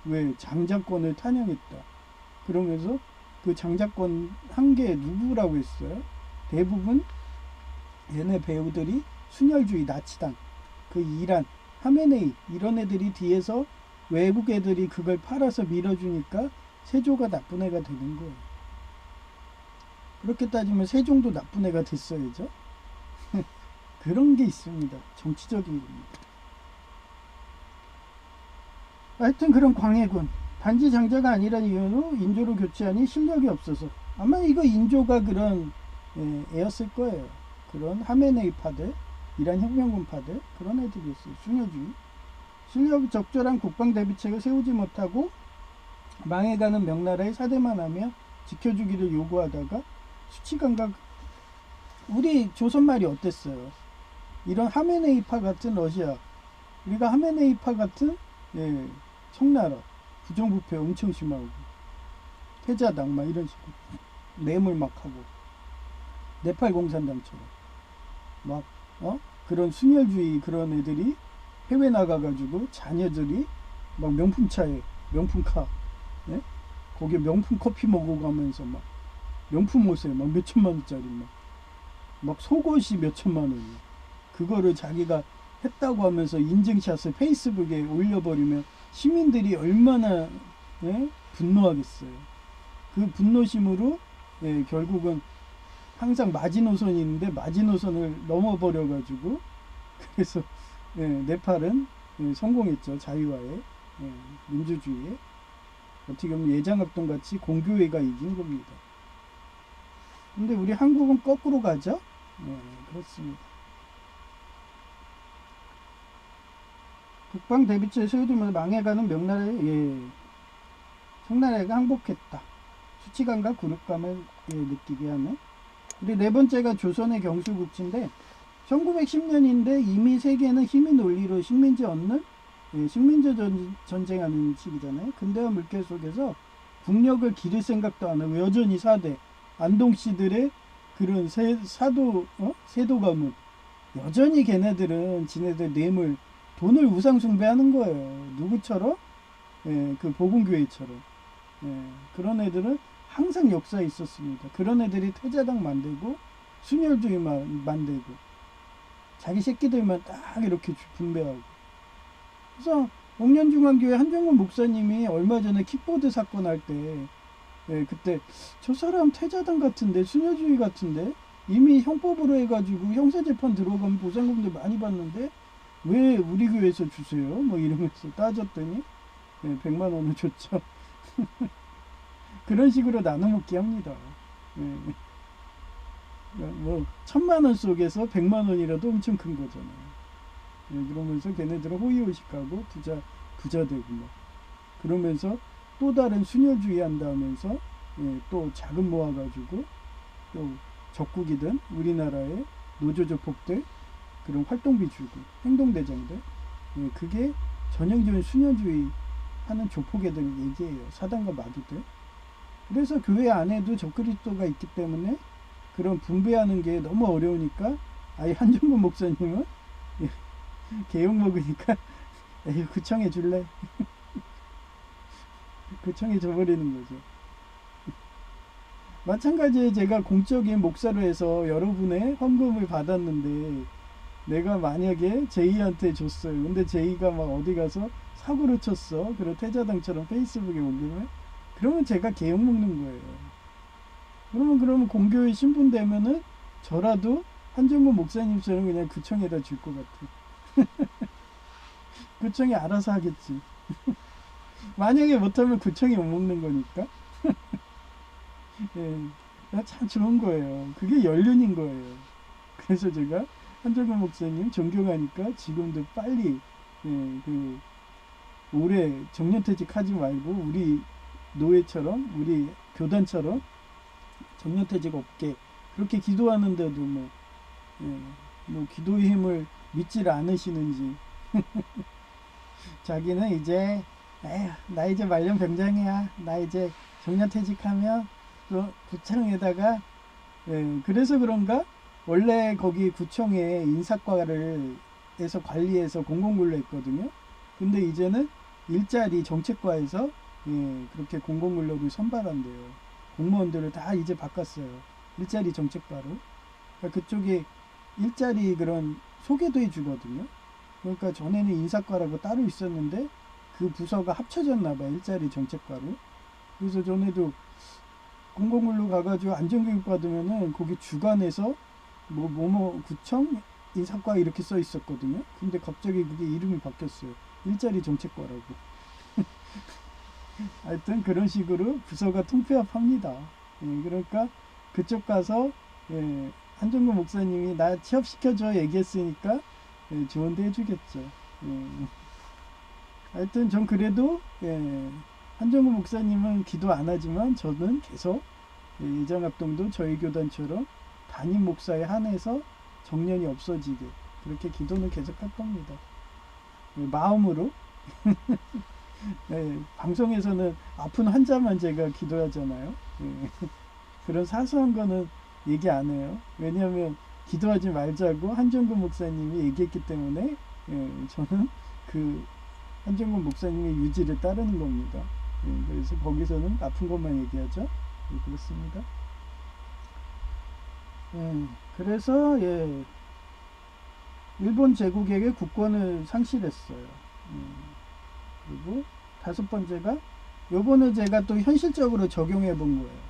왜? 장자권을 탄영했다. 그러면서 그 장자권 한 게 누구라고 했어요? 대부분 얘네 배우들이 순혈주의 나치당, 그 이란, 하메네이 이런 애들이 뒤에서 외국 애들이 그걸 팔아서 밀어주니까 세조가 나쁜 애가 되는 거예요. 그렇게 따지면 세종도 나쁜 애가 됐어야죠. 그런 게 있습니다. 정치적인 겁니다. 하여튼 그런 광해군 단지 장자가 아니란 이유로 인조로 교체하니 실력이 없어서 아마 이거 인조가 그런 애였을 거예요. 그런 하메네이 파들, 이란 혁명군 파들 그런 애들이었어요. 순혈주의. 실력 적절한 국방 대비책을 세우지 못하고 망해가는 명나라의 사대만 하며 지켜주기를 요구하다가 수치감각. 우리 조선말이 어땠어요? 이런 하메네이파 같은 러시아, 우리가 하메네이파 같은 청나라 부정부패 엄청 심하고 태자당 막 이런 식으로 뇌물 막 하고 네팔 공산당처럼 막 그런 순혈주의 그런 애들이 해외 나가가지고 자녀들이 막 명품차에 명품카 거기에 명품 커피 먹어가면서 막 명품 옷에 막 몇천만 원짜리 막 속옷이 몇천만 원이야. 그거를 자기가 했다고 하면서 인증샷을 페이스북에 올려버리면 시민들이 얼마나 분노하겠어요. 그 분노심으로 결국은 항상 마지노선이 있는데 마지노선을 넘어버려가지고 그래서 네팔은 성공했죠. 자유화에 민주주의에 어떻게 보면 예장합동 같이 공교회가 이긴 겁니다. 근데 우리 한국은 거꾸로 가죠. 그렇습니다. 국방 대비체에 세워두면서 망해가는 명나라에 청나라가 항복했다. 수치감과 굴욕감을 느끼게 하는. 우리 네 번째가 조선의 경술국치인데 1910년인데 이미 세계는 힘의 논리로 식민지 얻는 식민지 전쟁하는 시기잖아요. 근대화 물결 속에서 국력을 기를 생각도 안 하고 여전히 4대 안동씨들의 그런 세도 가문 여전히 걔네들은 지네들 뇌물 돈을 우상 숭배하는 거예요. 누구처럼? 그 복음교회처럼. 그런 애들은 항상 역사에 있었습니다. 그런 애들이 퇴자당 만들고 순혈주의 만들고 자기 새끼들만 딱 이렇게 분배하고. 그래서 옥년중앙교회 한정근 목사님이 얼마 전에 킥보드 사건 할 때 그때 저 사람 퇴자당 같은데 순혈주의 같은데 이미 형법으로 해가지고 형사재판 들어가면 보상금도 많이 받는데 왜 우리 교회에서 주세요? 뭐 이러면서 따졌더니 100만 원을 줬죠. 그런 식으로 나눠먹기 합니다. 뭐 1000만 원 속에서 100만 원이라도 엄청 큰 거잖아요. 그러면서 걔네들은 호의호식하고 부자 되고 뭐 그러면서 또 다른 순혈주의 한다면서 또 자금 모아가지고 또 적국이든 우리나라의 노조조폭들 그런 활동비 주고 행동대장들 그게 전형적인 순혈주의 하는 조폭애들 얘기예요. 사단과 마귀들. 그래서 교회 안에도 적그리스도가 있기 때문에 그런 분배하는 게 너무 어려우니까 아예 한정근 목사님은 개욕 먹으니까 에휴 구청해 줄래? 구청해 줘버리는 거죠. 마찬가지에 제가 공적인 목사로 해서 여러분의 헌금을 받았는데 내가 만약에 제이한테 줬어요. 근데 제이가 막 어디 가서 사고를 쳤어. 그리고 퇴자당처럼 페이스북에 올리면 그러면 제가 개욕 먹는 거예요. 그러면 공교회 신분 되면은 저라도 한정근 목사님처럼 그냥 구청에다 줄 것 같아. 구청이 알아서 하겠지. 만약에 못하면 구청이 못 먹는 거니까. 예, 참 좋은 거예요. 그게 연륜인 거예요. 그래서 제가 한정근 목사님 존경하니까 지금도 빨리 그 올해 정년퇴직하지 말고 우리 노예처럼 우리 교단처럼 정년퇴직 없게 그렇게 기도하는데도 뭐 기도의 힘을 믿질 않으시는지 자기는 이제 에휴, 나 이제 말년병장이야. 나 이제 정년퇴직하면 또 구청에다가 그래서 그런가 원래 거기 구청에 인사과를 해서 관리해서 공공근로 했거든요. 근데 이제는 일자리 정책과에서 그렇게 공공근로를 선발한대요. 공무원들을 다 이제 바꿨어요. 일자리 정책과로. 그러니까 그쪽에 일자리 그런 소개도 해주거든요. 그러니까 전에는 인사과라고 따로 있었는데 그 부서가 합쳐졌나 봐요. 일자리 정책과로. 그래서 전에도 공공근로 가가지고 안전교육 받으면은 거기 주관에서 뭐뭐 구청 인사과 이렇게 써 있었거든요. 근데 갑자기 그게 이름이 바뀌었어요. 일자리 정책과라고. 하여튼 그런 식으로 부서가 통폐합합니다. 그러니까 그쪽 가서 한정근 목사님이 나 취업시켜줘 얘기했으니까 좋은데 해주겠죠. 하여튼 전 그래도 한정근 목사님은 기도 안 하지만 저는 계속 예장합동도 저희 교단처럼 담임 목사에 한해서 정년이 없어지게 그렇게 기도는 계속 할 겁니다. 마음으로. 방송에서는 아픈 환자만 제가 기도하잖아요. 그런 사소한 거는 얘기 안 해요. 왜냐하면 기도하지 말자고 한정근 목사님이 얘기했기 때문에 저는 그 한정근 목사님의 유지를 따르는 겁니다. 그래서 거기서는 아픈 것만 얘기하죠. 그렇습니다. 그래서 일본 제국에게 국권을 상실했어요. 그리고 다섯 번째가 요번에 제가 또 현실적으로 적용해 본 거예요.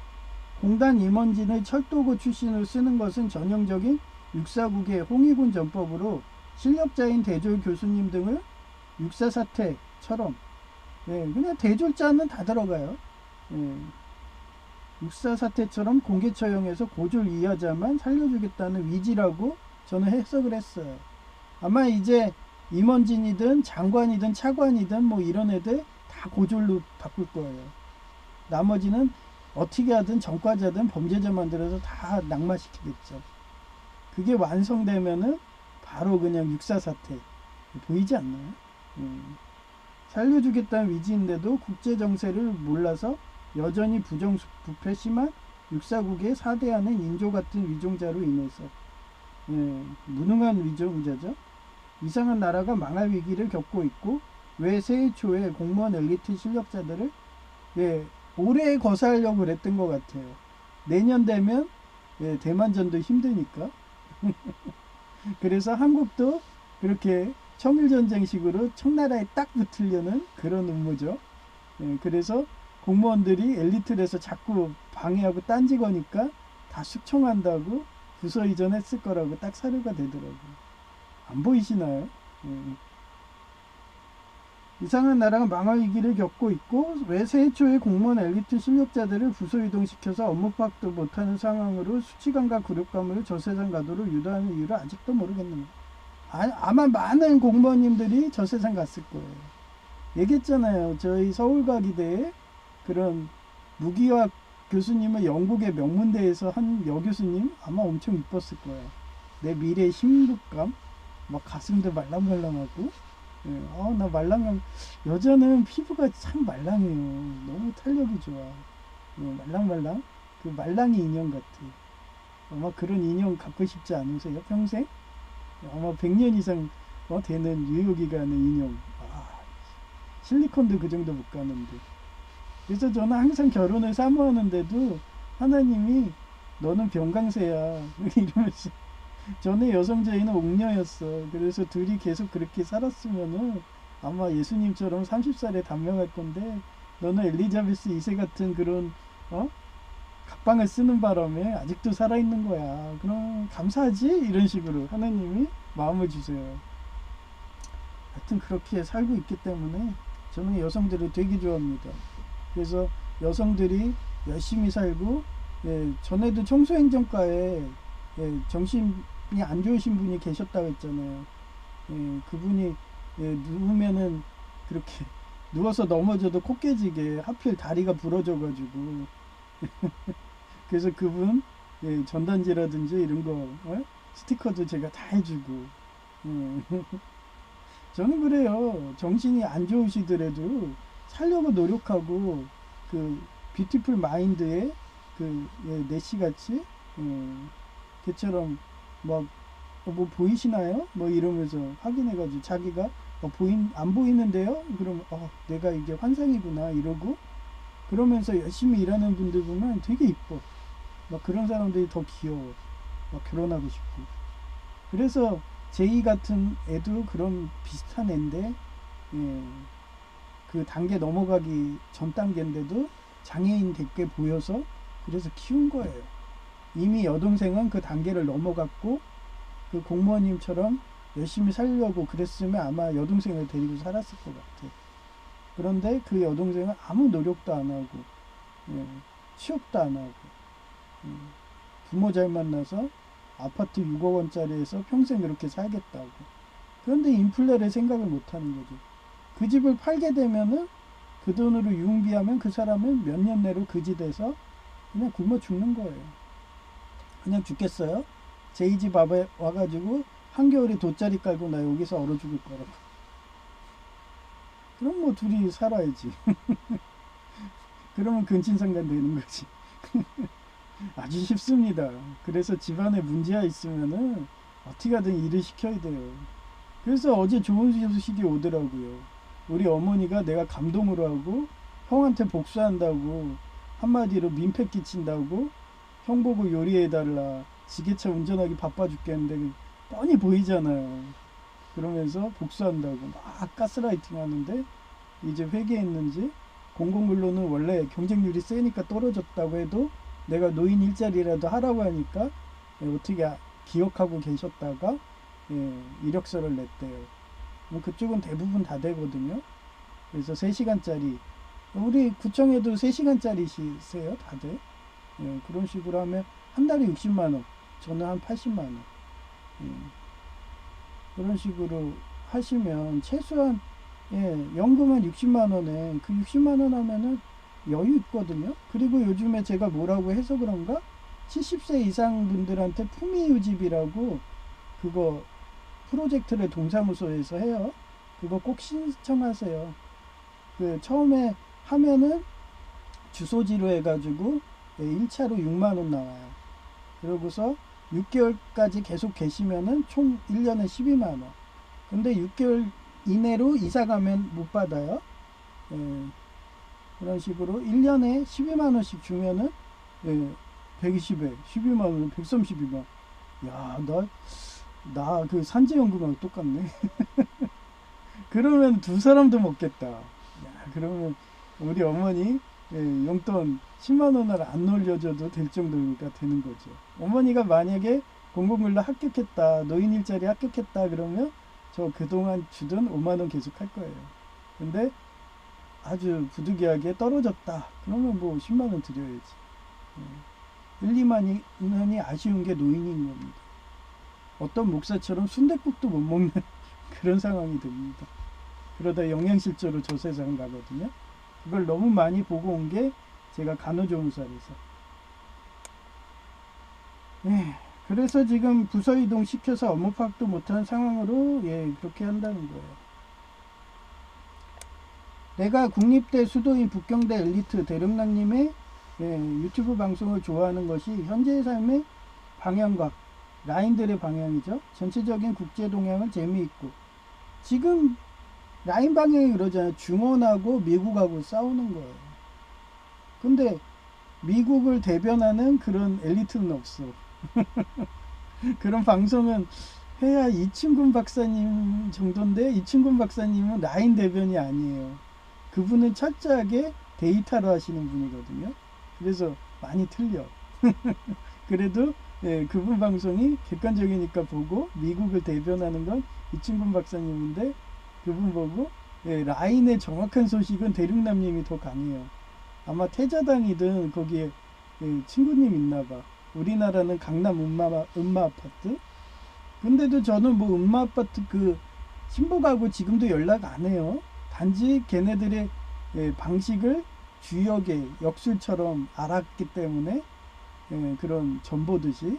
공단 임원진의 철도고 출신을 쓰는 것은 전형적인 육사국의 홍위군 전법으로 실력자인 대졸 교수님 등을 육사 사태처럼 그냥 대졸자는 다 들어가요. 육사 사태처럼 공개 처형해서 고졸 이하자만 살려주겠다는 위지라고 저는 해석을 했어요. 아마 이제 임원진이든 장관이든 차관이든 뭐 이런 애들 다 고졸로 바꿀 거예요. 나머지는 어떻게 하든 전과자든 범죄자 만들어서 다 낙마시키겠죠. 그게 완성되면은 바로 그냥 육사 사태 보이지 않나요? 살려주겠다는 위지인데도 국제 정세를 몰라서 여전히 부패 심한 육사국의 사대하는 인조 같은 위종자로 인해서 무능한 위종자죠. 이상한 나라가 망할 위기를 겪고 있고 왜 새해 초에 공무원 엘리트 실력자들을 올해 거사하려고 그랬던 것 같아요. 내년 되면 대만전도 힘드니까. 그래서 한국도 그렇게 청일전쟁식으로 청나라에 딱 붙으려는 그런 음모죠. 그래서 공무원들이 엘리트에서 자꾸 방해하고 딴지 거니까 다 숙청한다고 부서 이전했을 거라고 딱 사료가 되더라고요. 안 보이시나요? 이상한 나라가 망할 위기를 겪고 있고 왜 새해 초에 공무원 엘리트 실력자들을 부서 이동시켜서 업무 파악도 못하는 상황으로 수치감과 굴욕감을 저 세상 가도록 유도하는 이유를 아직도 모르겠네요. 아마 많은 공무원님들이 저 세상 갔을 거예요. 얘기했잖아요. 저희 서울과기대에 그런 무기학 교수님은 영국의 명문대에서 한 여교수님 아마 엄청 이뻤을 거예요. 내 미래의 신부감 막 가슴도 말랑말랑하고 나 말랑한 여자는 피부가 참 말랑해요. 너무 탄력이 좋아. 말랑말랑 그 말랑이 인형 같아. 아마 그런 인형 갖고 싶지 않으세요? 평생? 아마 100년 이상 되는 유효기간의 인형. 실리콘도 그 정도 못 가는데. 그래서 저는 항상 결혼을 사모하는데도 하나님이 너는 병강세야 이러면서 전에 여성자인은 옥녀였어. 그래서 둘이 계속 그렇게 살았으면은 아마 예수님처럼 30살에 단명할 건데 너는 엘리자베스 2세 같은 그런 각방을 쓰는 바람에 아직도 살아있는 거야. 그럼 감사하지? 이런 식으로 하나님이 마음을 주세요. 하여튼 그렇게 살고 있기 때문에 저는 여성들을 되게 좋아합니다. 그래서 여성들이 열심히 살고, 예, 전에도 청소행정과에, 예, 정신이 안 좋으신 분이 계셨다고 했잖아요. 예, 그분이, 예, 누우면은 그렇게 누워서 넘어져도 코 깨지게 하필 다리가 부러져가지고 그래서 그분, 예, 전단지라든지 이런 거, 스티커도 제가 다 해주고, 예. 저는 그래요. 정신이 안 좋으시더라도 살려고 노력하고, 그 뷰티풀 마인드에 그, 예, 내시 같이, 걔처럼 막, 뭐 보이시나요? 뭐 이러면서 확인해가지고 자기가 안 보이는데요? 그러면 내가 이게 환상이구나 이러고, 그러면서 열심히 일하는 분들 보면 되게 이뻐. 막 그런 사람들이 더 귀여워. 막 결혼하고 싶고. 그래서 제이 같은 애도 그런 비슷한 애인데, 예, 그 단계 넘어가기 전 단계인데도 장애인 됐게 보여서 그래서 키운 거예요. 이미 여동생은 그 단계를 넘어갔고, 그 공무원님처럼 열심히 살려고 그랬으면 아마 여동생을 데리고 살았을 것 같아. 그런데 그 여동생은 아무 노력도 안 하고, 예, 취업도 안 하고, 예, 부모 잘 만나서 아파트 6억 원짜리에서 평생 그렇게 살겠다고. 그런데 인플레를 생각을 못 하는 거죠. 그 집을 팔게 되면은 그 돈으로 유흥비하면 그 사람은 몇 년 내로 그지돼서 그냥 굶어 죽는 거예요. 그냥 죽겠어요? 제이 집 앞에 와가지고 한겨울에 돗자리 깔고 나 여기서 얼어 죽을 거라고. 그럼 뭐 둘이 살아야지. 그러면 근친상간 되는 거지. 아주 쉽습니다. 그래서 집안에 문제가 있으면은 어떻게 하든 일을 시켜야 돼요. 그래서 어제 좋은 소식이 오더라고요. 우리 어머니가 내가 감동으로 하고 형한테 복수한다고 한마디로 민폐 끼친다고 형 보고 요리해달라. 지게차 운전하기 바빠 죽겠는데 뻔히 보이잖아요. 그러면서 복수한다고 막 가스라이팅 하는데 이제 회개했는지, 공공근로는 원래 경쟁률이 세니까 떨어졌다고 해도 내가 노인 일자리라도 하라고 하니까, 예, 어떻게 기억하고 계셨다가, 예, 이력서를 냈대요. 뭐 그쪽은 대부분 다 되거든요. 그래서 3시간짜리, 우리 구청에도 3시간짜리세요 다들. 예, 그런 식으로 하면 한 달에 60만 원, 저는 한 80만 원. 예, 그런 식으로 하시면 최소한, 예, 연금은 60만 원에 그 60만 원 하면은 여유 있거든요. 그리고 요즘에 제가 뭐라고 해서 그런가? 70세 이상 분들한테 품위유지비라고 그거 프로젝트를 동사무소에서 해요. 그거 꼭 신청하세요. 그 처음에 하면은 주소지로 해가지고, 예, 1차로 6만 원 나와요. 그러고서 6개월까지 계속 계시면은 총 1년에 12만 원. 근데 6개월 이내로 이사 가면 못 받아요. 예, 그런 식으로 1년에 12만 원씩 주면은, 예, 120에 12만 원, 132만. 야, 나 그 산재연금하고 똑같네. 그러면 두 사람도 먹겠다. 야, 그러면 우리 어머니, 예, 용돈 10만 원을 안 올려줘도 될 정도가 되는 거죠. 어머니가 만약에 공공근로 합격했다, 노인 일자리 합격했다 그러면 저 그동안 주던 5만 원 계속 할 거예요. 근데 아주 부득이하게 떨어졌다. 그러면 뭐 10만 원 드려야지. 1, 2만 원이 아쉬운 게 노인인 겁니다. 어떤 목사처럼 순댓국도 못 먹는 그런 상황이 됩니다. 그러다 영양실조로 저 세상 가거든요. 그걸 너무 많이 보고 온 게 제가 간호조무사라서. 예, 그래서 지금 부서 이동 시켜서 업무 파악도 못하는 상황으로, 예, 그렇게 한다는 거예요. 내가 국립대 수도인 북경대 엘리트 대령랑님의, 예, 유튜브 방송을 좋아하는 것이 현재의 삶의 방향과 라인들의 방향이죠. 전체적인 국제 동향은 재미있고, 지금 라인 방향이 그러잖아요. 중원하고 미국하고 싸우는 거예요. 근데 미국을 대변하는 그런 엘리트는 없어. 그런 방송은 해야 이충근 박사님 정도인데, 이충근 박사님은 라인 대변이 아니에요. 그분은 철저하게 데이터로 하시는 분이거든요. 그래서 많이 틀려. 그래도 예, 그분 방송이 객관적이니까 보고 미국을 대변하는 건 이충근 박사님인데 그분 보고 예, 라인의 정확한 소식은 대륙남님이 더 강해요. 아마 태자당이든 거기에 예, 친구님 있나봐. 우리나라는 강남 음마 아파트. 근데도 저는 뭐 음마 아파트 그 신복하고 지금도 연락 안 해요. 단지 걔네들의 예, 방식을 주역의 역술처럼 알았기 때문에 예, 그런 전보듯이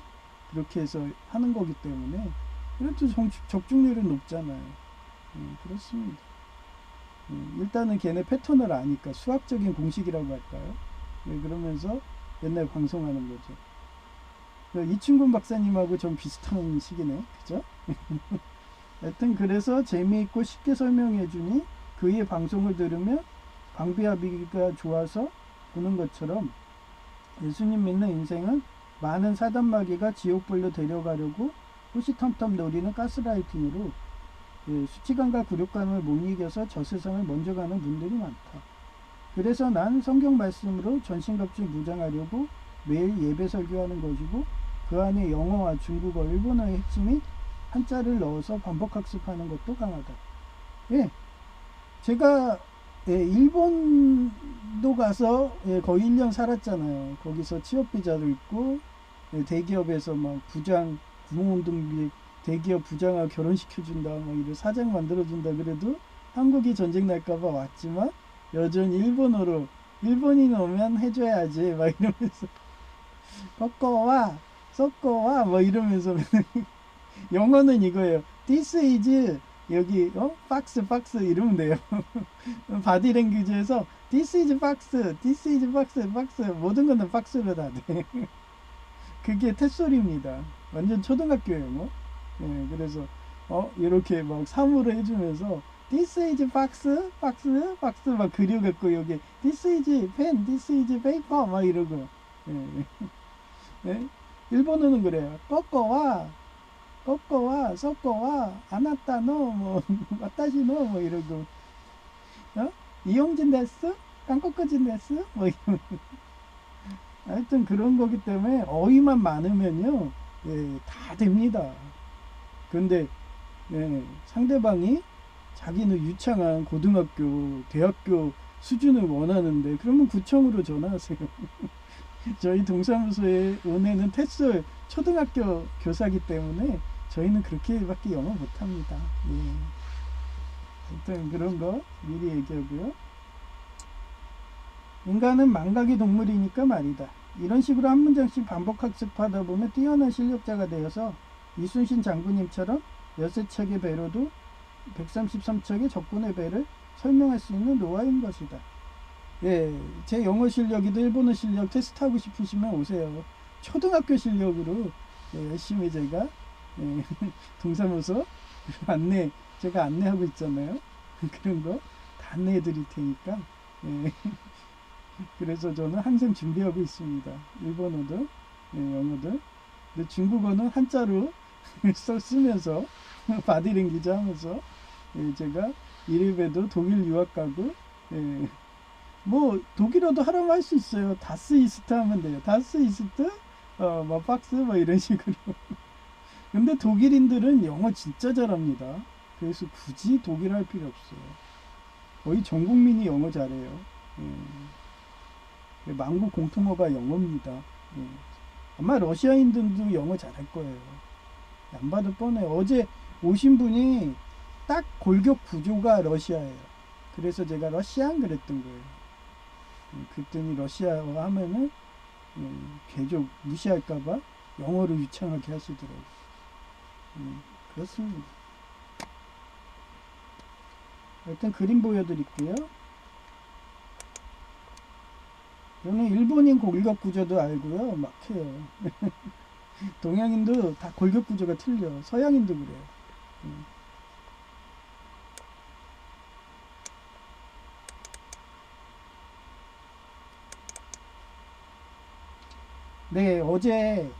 그렇게 해서 하는 거기 때문에 그래도 적중률은 높잖아요. 그렇습니다. 일단은 걔네 패턴을 아니까 수학적인 공식이라고 할까요? 예, 그러면서 맨날 방송하는 거죠. 이충근 박사님하고 좀 비슷한 시기네. 그죠? 하여튼 그래서 재미있고 쉽게 설명해 주니 그의 방송을 들으면 방비하기가 좋아서 보는 것처럼 예수님 믿는 인생은 많은 사단마귀가 지옥불로 데려가려고 호시탐탐 노리는 가스라이팅으로 예, 수치감과 굴욕감을 못 이겨서 저 세상을 먼저 가는 분들이 많다. 그래서 난 성경 말씀으로 전신갑주 무장하려고 매일 예배 설교하는 것이고 그 안에 영어와 중국어, 일본어의 핵심이 한자를 넣어서 반복 학습하는 것도 강하다. 예, 제가 예, 일본도 가서 예, 거의 1년 살았잖아요. 거기서 취업비자도 있고 예, 대기업에서 막 부장, 구멍운동기 대기업 부장하고 결혼시켜준다, 막 이런 사장 만들어준다. 그래도 한국이 전쟁 날까봐 왔지만 여전히 일본어로 일본인 오면 해줘야지 막 이러면서 꺾어와 섞어와 뭐 이러면서 영어는 이거예요. This is 여기 박스 이러면 돼요. 바디랭귀지에서 This is 박스, This is 박스 모든 거는 박스로 다 돼. 그게 텟소리입니다. 완전 초등학교 영어. 예, 그래서 이렇게 막 사물을 해주면서 This is 박스 막 그려갖고 여기 This is pen, This is paper 막 이러고. 예. 예? 일본어는 그래요. 꺾어와 섞어와 아나타노 뭐 와타시노 뭐 이러고 이용진 데스 깡꺼꺼진 데스 뭐 이러고. 하여튼 그런 거기 때문에 어휘만 많으면요 예, 다 됩니다. 근데 예, 상대방이 자기는 유창한 고등학교 대학교 수준을 원하는데 그러면 구청으로 전화하세요. 저희 동사무소에 은혜는 테스 초등학교 교사기 때문에 저희는 그렇게밖에 영어 못합니다. 예. 일단 그런 거 미리 얘기하고요. 인간은 망각의 동물이니까 말이다. 이런 식으로 한 문장씩 반복 학습하다 보면 뛰어난 실력자가 되어서 이순신 장군님처럼 13척의 배로도 133척의 적군의 배를 설명할 수 있는 노하우인 것이다. 예, 제 영어 실력이도 일본어 실력 테스트하고 싶으시면 오세요. 초등학교 실력으로 예, 열심히 제가 예, 동사무소 제가 안내하고 있잖아요. 그런 거 다 안내해 드릴 테니까 예, 그래서 저는 항상 준비하고 있습니다. 일본어도 예, 영어도. 근데 중국어는 한자로 쓰면서 바디랭귀지 하면서 예, 제가 이래봬도 독일 유학 가고 예, 뭐 독일어도 하라면 할 수 있어요. 다스 이스트 하면 돼요. 다스 이스트 뭐 박스 뭐 이런 식으로. 근데 독일인들은 영어 진짜 잘합니다. 그래서 굳이 독일 할 필요 없어요. 거의 전 국민이 영어 잘해요. 예. 만국 공통어가 영어입니다. 예. 아마 러시아인들도 영어 잘할 거예요. 안 봐도 뻔해요. 어제 오신 분이 딱 골격 구조가 러시아예요. 그래서 제가 러시안 그랬던 거예요. 그랬더니 러시아어 하면은 계속 무시할까봐 영어로 유창하게 하시더라고요. 그렇습니다. 일단 그림 보여드릴게요. 저는 일본인 골격 구조도 알고요. 막혀요. 동양인도 다 골격 구조가 틀려. 서양인도 그래요. 네, 어제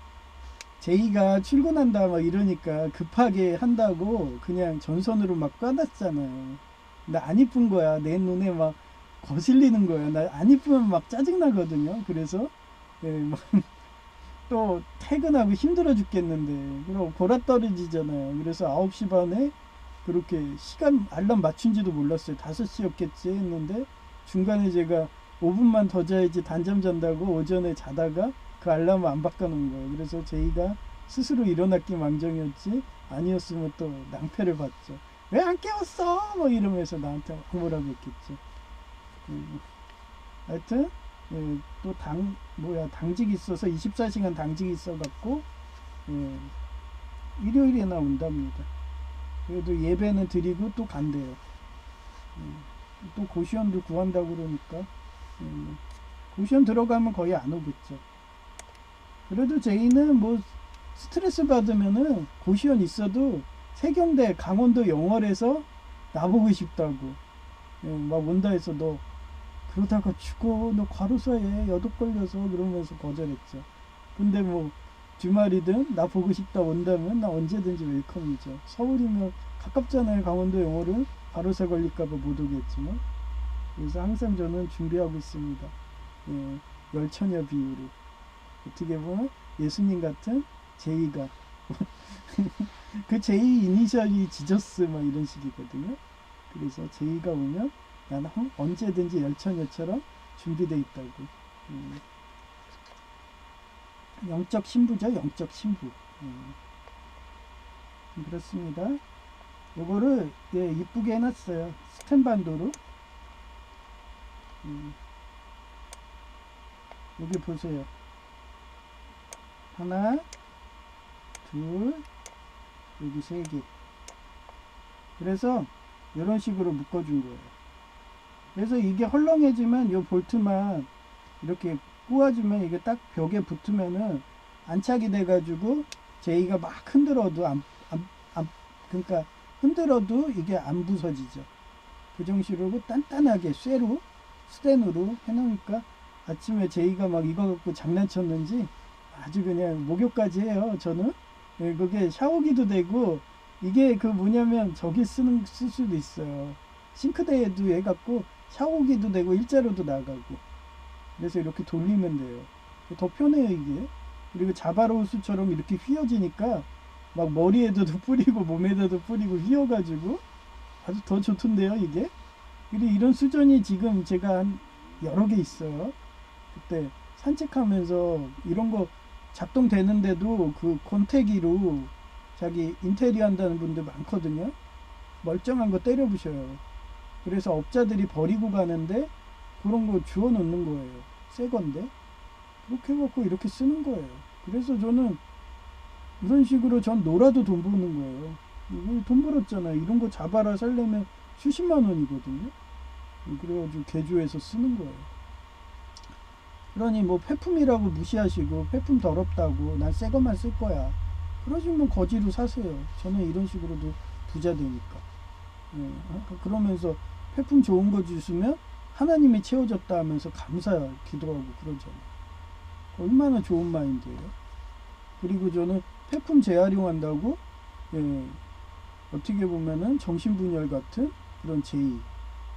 제이가 출근한다 막 이러니까 급하게 한다고 그냥 전선으로 막 꽈놨잖아요. 근데 안 이쁜 거야. 내 눈에 막 거슬리는 거야. 나 안 이쁘면 막 짜증나거든요. 그래서 예, 또 퇴근하고 힘들어 죽겠는데 그럼 골아 떨어지잖아요. 그래서 9시 반에 그렇게 시간 알람 맞춘지도 몰랐어요. 5시였겠지 했는데 중간에 제가 5분만 더 자야지 단잠 잔다고 오전에 자다가 그 알람을 안 바꿔놓은 거예요. 그래서 제이가 스스로 일어났기 망정이었지 아니었으면 또 낭패를 봤죠. 왜 안 깨웠어? 뭐 이러면서 나한테 뭐라고 했겠죠. 하여튼 또 당직이 있어서 24시간 당직이 있어갖고 예, 일요일에 나온답니다. 그래도 예배는 드리고 또 간대요. 또 고시원도 구한다고 그러니까 고시원 들어가면 거의 안 오겠죠. 그래도 제이는 뭐 스트레스 받으면은 고시원 있어도 세경대 강원도 영월에서 나보고 싶다고 막 온다 해서 너 그러다가 죽어 너 과로사에 여독 걸려서 그러면서 거절했죠. 근데 뭐 주말이든 나 보고 싶다 온다면 나 언제든지 웰컴이죠. 서울이면 가깝잖아요. 강원도 영월은 과로사 걸릴까봐 못 오겠지만 그래서 항상 저는 준비하고 있습니다. 예, 열처녀 비유로 어떻게 보면 예수님 같은 제이가 그 제이 이니셜이 지저스 막 이런 식이거든요. 그래서 제이가 오면 나는 언제든지 열처녀처럼 준비되어 있다고. 영적 신부죠. 영적 신부. 그렇습니다. 요거를 이쁘게 해놨어요. 스탠반도로. 여기 보세요. 하나, 둘, 여기 세 개. 그래서 이런 식으로 묶어준 거예요. 그래서 이게 헐렁해지면 이 볼트만 이렇게 꼬아주면 이게 딱 벽에 붙으면은 안착이 돼가지고 제이가 막 흔들어도 그러니까 흔들어도 이게 안 부서지죠. 그 정식으로 단단하게 스텐으로 해놓으니까 아침에 제이가 막 이거 갖고 장난쳤는지 아주 그냥 목욕까지 해요. 저는 그게 샤워기도 되고 이게 그 뭐냐면 저기 쓸 수도 있어요. 싱크대에도 해갖고 샤워기도 되고 일자로도 나가고 그래서 이렇게 돌리면 돼요. 더 편해요 이게. 그리고 자바로우스처럼 이렇게 휘어지니까 막 머리에도 뿌리고 몸에도 뿌리고 휘어가지고 아주 더 좋던데요 이게. 그리고 이런 수전이 지금 제가 한 여러 개 있어요. 그때 산책하면서 이런 거 작동되는데도 그 권태기로 자기 인테리어 한다는 분들 많거든요. 멀쩡한 거 때려 부셔요. 그래서 업자들이 버리고 가는데 그런 거 주워 놓는 거예요. 새 건데. 그렇게 해갖고 이렇게 쓰는 거예요. 그래서 저는 이런 식으로 전 놀아도 돈 버는 거예요. 이거 돈 벌었잖아요. 이런 거 잡아라 살려면 수십만 원이거든요. 그래가지고 개조해서 쓰는 거예요. 그러니 뭐 폐품이라고 무시하시고 폐품 더럽다고 난 새 것만 쓸 거야. 그러시면 거지로 사세요. 저는 이런 식으로도 부자 되니까. 그러면서 폐품 좋은 거 주시면 하나님이 채워줬다 하면서 감사 기도하고 그러잖아요. 얼마나 좋은 마인드예요. 그리고 저는 폐품 재활용한다고 어떻게 보면은 정신분열 같은 그런 제의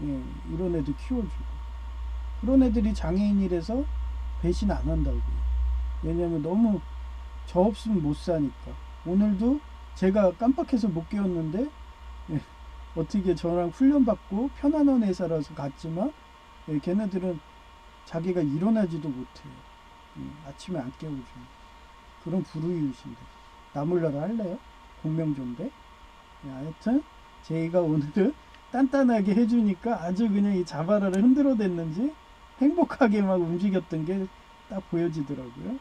이런 애들 키워주고 그런 애들이 장애인이라서 배신 안 한다고요. 왜냐면 너무 저 없으면 못 사니까. 오늘도 제가 깜빡해서 못 깨웠는데 어떻게 저랑 훈련받고 편안한 회사라서 갔지만 걔네들은 자기가 일어나지도 못해요. 아침에 안 깨워줘. 그런 불우이웃인데 나 몰라라 할래요? 공명존대. 하여튼 제이가 오늘은 단단하게 해주니까 아주 그냥 이 자바라를 흔들어댔는지 행복하게 막 움직였던 게 딱 보여지더라고요.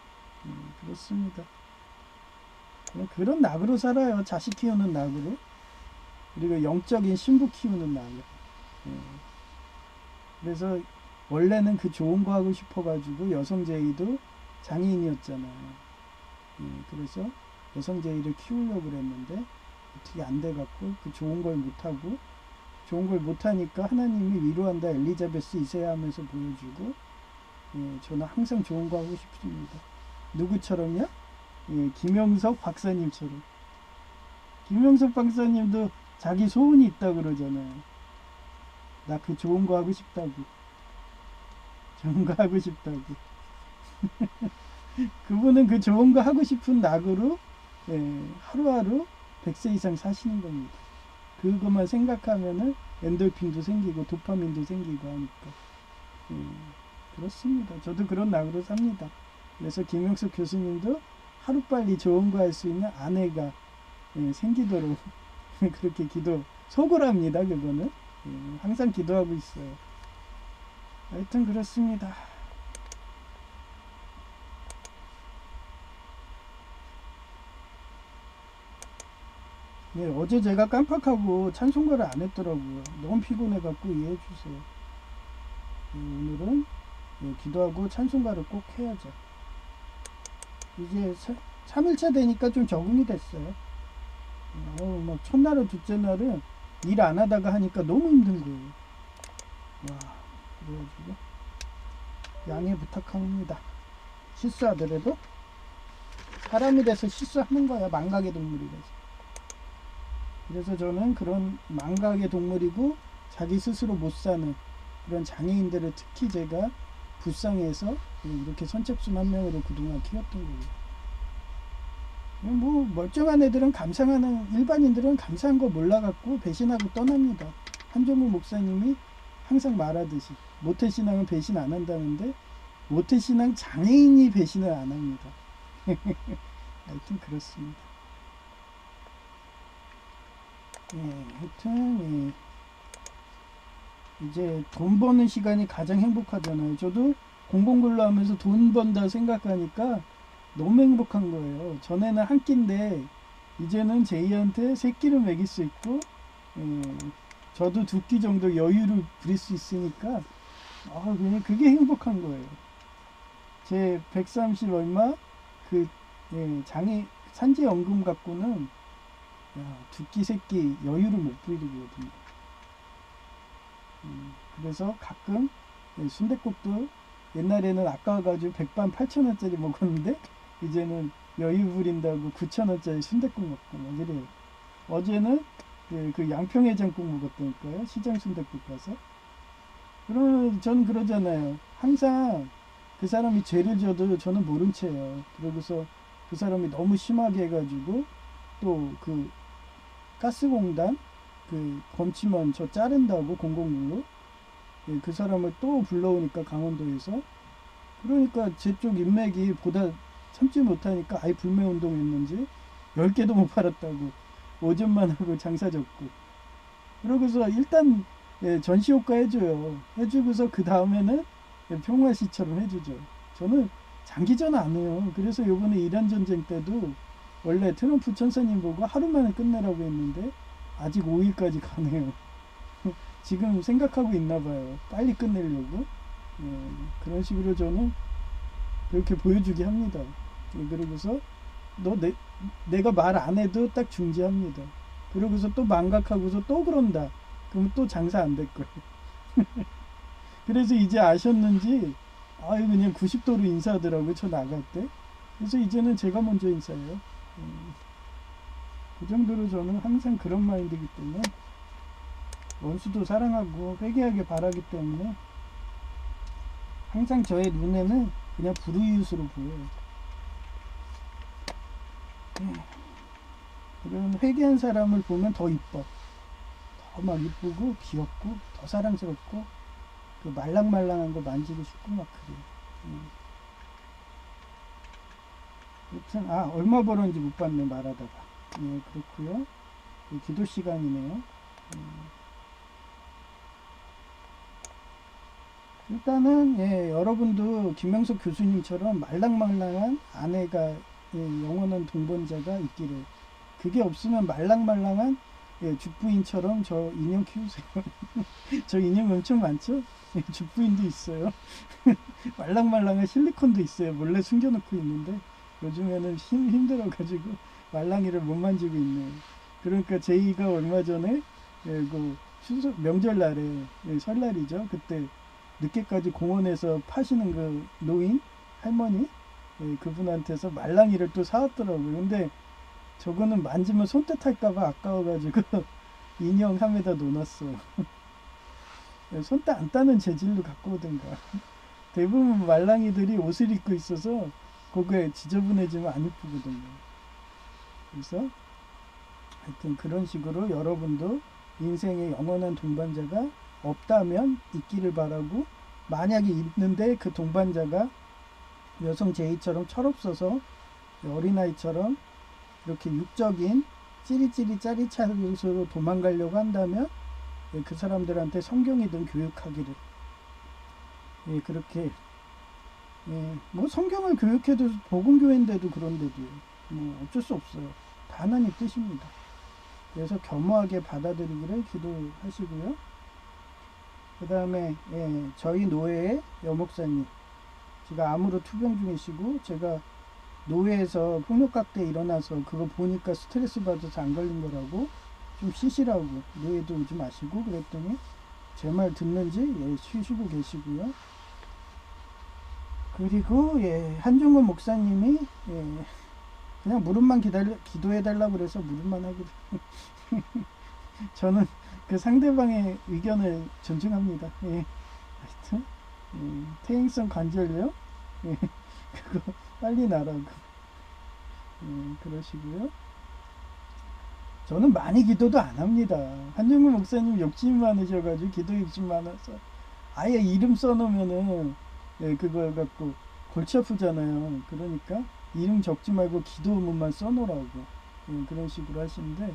그렇습니다. 그런 낙으로 살아요. 자식 키우는 낙으로. 그리고 영적인 신부 키우는 낙으로. 그래서 원래는 그 좋은 거 하고 싶어가지고 여성 제의도 장애인이었잖아요. 그래서 여성 제의를 키우려고 그랬는데 어떻게 안 돼갖고 그 좋은 걸 못하고 좋은 걸 못하니까 하나님이 위로한다 엘리자베스 이세야 하면서 보여주고 저는 항상 좋은 거 하고 싶습니다. 누구처럼요? 김영석 박사님처럼. 김영석 박사님도 자기 소원이 있다 그러잖아요. 나 그 좋은 거 하고 싶다고. 좋은 거 하고 싶다고. 그분은 그 좋은 거 하고 싶은 낙으로 하루하루 100세 이상 사시는 겁니다. 그것만 생각하면은 엔돌핀도 생기고 도파민도 생기고 하니까. 예, 그렇습니다. 저도 그런 낙으로 삽니다. 그래서 김영석 교수님도 하루빨리 좋은 거 할 수 있는 아내가 생기도록 그렇게 속으로 합니다. 그거는. 항상 기도하고 있어요. 하여튼 그렇습니다. 네, 어제 제가 깜빡하고 찬송가를 안 했더라고요. 너무 피곤해갖고 이해해 주세요. 오늘은 기도하고 찬송가를 꼭 해야죠. 이제 3일차 되니까 좀 적응이 됐어요. 막 첫날은 둘째 날은 일 안 하다가 하니까 너무 힘든 거예요. 와, 그래가지고 양해 부탁합니다. 실수하더라도 사람이 돼서 실수하는 거야. 망각의 동물이라서. 그래서 저는 그런 망각의 동물이고 자기 스스로 못 사는 그런 장애인들을 특히 제가 불쌍해서 이렇게 선착순 한 명으로 그동안 키웠던 거예요. 뭐 멀쩡한 애들은 감상하는 일반인들은 감사한 거 몰라갖고 배신하고 떠납니다. 한종무 목사님이 항상 말하듯이 모태신앙은 배신 안 한다는데 모태신앙 장애인이 배신을 안 합니다. 하여튼 그렇습니다. 하여튼 이제 돈 버는 시간이 가장 행복하잖아요. 저도 공공근로 하면서 돈 번다 생각하니까 너무 행복한 거예요. 전에는 한 끼인데 이제는 제이한테 세 끼를 먹일 수 있고 저도 두 끼 정도 여유를 부릴 수 있으니까 그냥 그게 행복한 거예요. 제 130 얼마 장애 산재연금 갖고는 두 끼 세 끼 여유를 못 부리거든요. 그래서 가끔 순댓국도 옛날에는 아까워가지고 100반 8,000원짜리 먹었는데 이제는 여유 부린다고 9,000원짜리 순댓국 먹고 막 이래요. 어제는 그 양평해장국 먹었다니까요. 시장 순댓국 가서. 그러면 전 그러잖아요. 항상 그 사람이 죄를 져도 저는 모른 채예요. 그러고서 그 사람이 너무 심하게 해가지고 또 그 가스공단 그 검침원 저 자른다고 공공근로 그 사람을 또 불러오니까 강원도에서 그러니까 제 쪽 인맥이 보다 참지 못하니까 아예 불매운동 했는지 10개도 못 팔았다고 오전만 하고 장사 접고 그러고서 일단 전시효과 해줘요. 해주고서 그 다음에는 평화시처럼 해주죠. 저는 장기전 안 해요. 그래서 요번에 이란 전쟁 때도 원래 트럼프 천사님 보고 하루 만에 끝내라고 했는데 아직 5일까지 가네요. 지금 생각하고 있나 봐요. 빨리 끝내려고. 그런 식으로 저는 그렇게 보여주게 합니다. 그러고서 내가 말 안 해도 딱 중지합니다. 그러고서 또 망각하고서 또 그런다. 그럼 또 장사 안 될 거예요. 그래서 이제 아셨는지 그냥 90도로 인사하더라고요. 저 나갈 때. 그래서 이제는 제가 먼저 인사해요. 그 정도로 저는 항상 그런 마인드이기 때문에 원수도 사랑하고 회개하게 바라기 때문에 항상 저의 눈에는 그냥 불우이웃으로 보여요. 그런 회개한 사람을 보면 더 이뻐. 더 막 이쁘고 귀엽고 더 사랑스럽고 그 말랑말랑한 거 만지고 싶고 막 그래요. 여튼 얼마 벌었는지 못 봤네 말하다가. 그렇고요. 기도 시간이네요. 일단은 여러분도 김명석 교수님처럼 말랑말랑한 아내가 영원한 동반자가 있기를. 그게 없으면 말랑말랑한 죽부인처럼 저 인형 키우세요. 저 인형 엄청 많죠? 죽부인도 있어요. 말랑말랑한 실리콘도 있어요. 몰래 숨겨놓고 있는데 요즘에는 힘들어가지고 말랑이를 못 만지고 있네요. 그러니까 제이가 얼마 전에 그 명절날에 설날이죠. 그때 늦게까지 공원에서 파시는 그 노인 할머니 그분한테서 말랑이를 또 사왔더라고요. 근데 저거는 만지면 손때 탈까봐 아까워가지고 인형 함에다 놓았어. 손때 안 따는 재질로 갖고 오든가. 대부분 말랑이들이 옷을 입고 있어서 그거에 지저분해지면 안 이쁘거든요. 그래서 하여튼 그런 식으로 여러분도 인생에 영원한 동반자가 없다면 있기를 바라고, 만약에 있는데 그 동반자가 여성 제이처럼 철없어서 어린아이처럼 이렇게 육적인 찌릿찌릿 짜릿차릿으로 도망가려고 한다면 그 사람들한테 성경이든 교육하기를, 그렇게, 뭐 성경을 교육해도 복음교회인데도 그런데도 뭐 어쩔 수 없어요. 다 하나님 뜻입니다. 그래서 겸허하게 받아들이기를 기도하시고요. 그 다음에 저희 노회의 여목사님, 제가 암으로 투병 중이시고 제가 노회에서 폭력각대 일어나서 그거 보니까 스트레스 받아서 안 걸린 거라고 좀 쉬시라고, 노회도 오지 마시고 그랬더니 제 말 듣는지 쉬시고 계시고요. 그리고 한중근 목사님이 그냥 무릎만 기도해달라고 그래서 무릎만 하기로 저는 그 상대방의 의견을 존중합니다. 하여튼 퇴행성 관절염 그거 빨리 나라고 그러시고요. 저는 많이 기도도 안 합니다. 한중근 목사님 욕심이 많으셔가지고 기도 욕심 많아서 아예 이름 써놓으면은 그거 갖고 골치 아프잖아요. 그러니까 이름 적지 말고 기도문만 써놓으라고 그런 식으로 하시는데,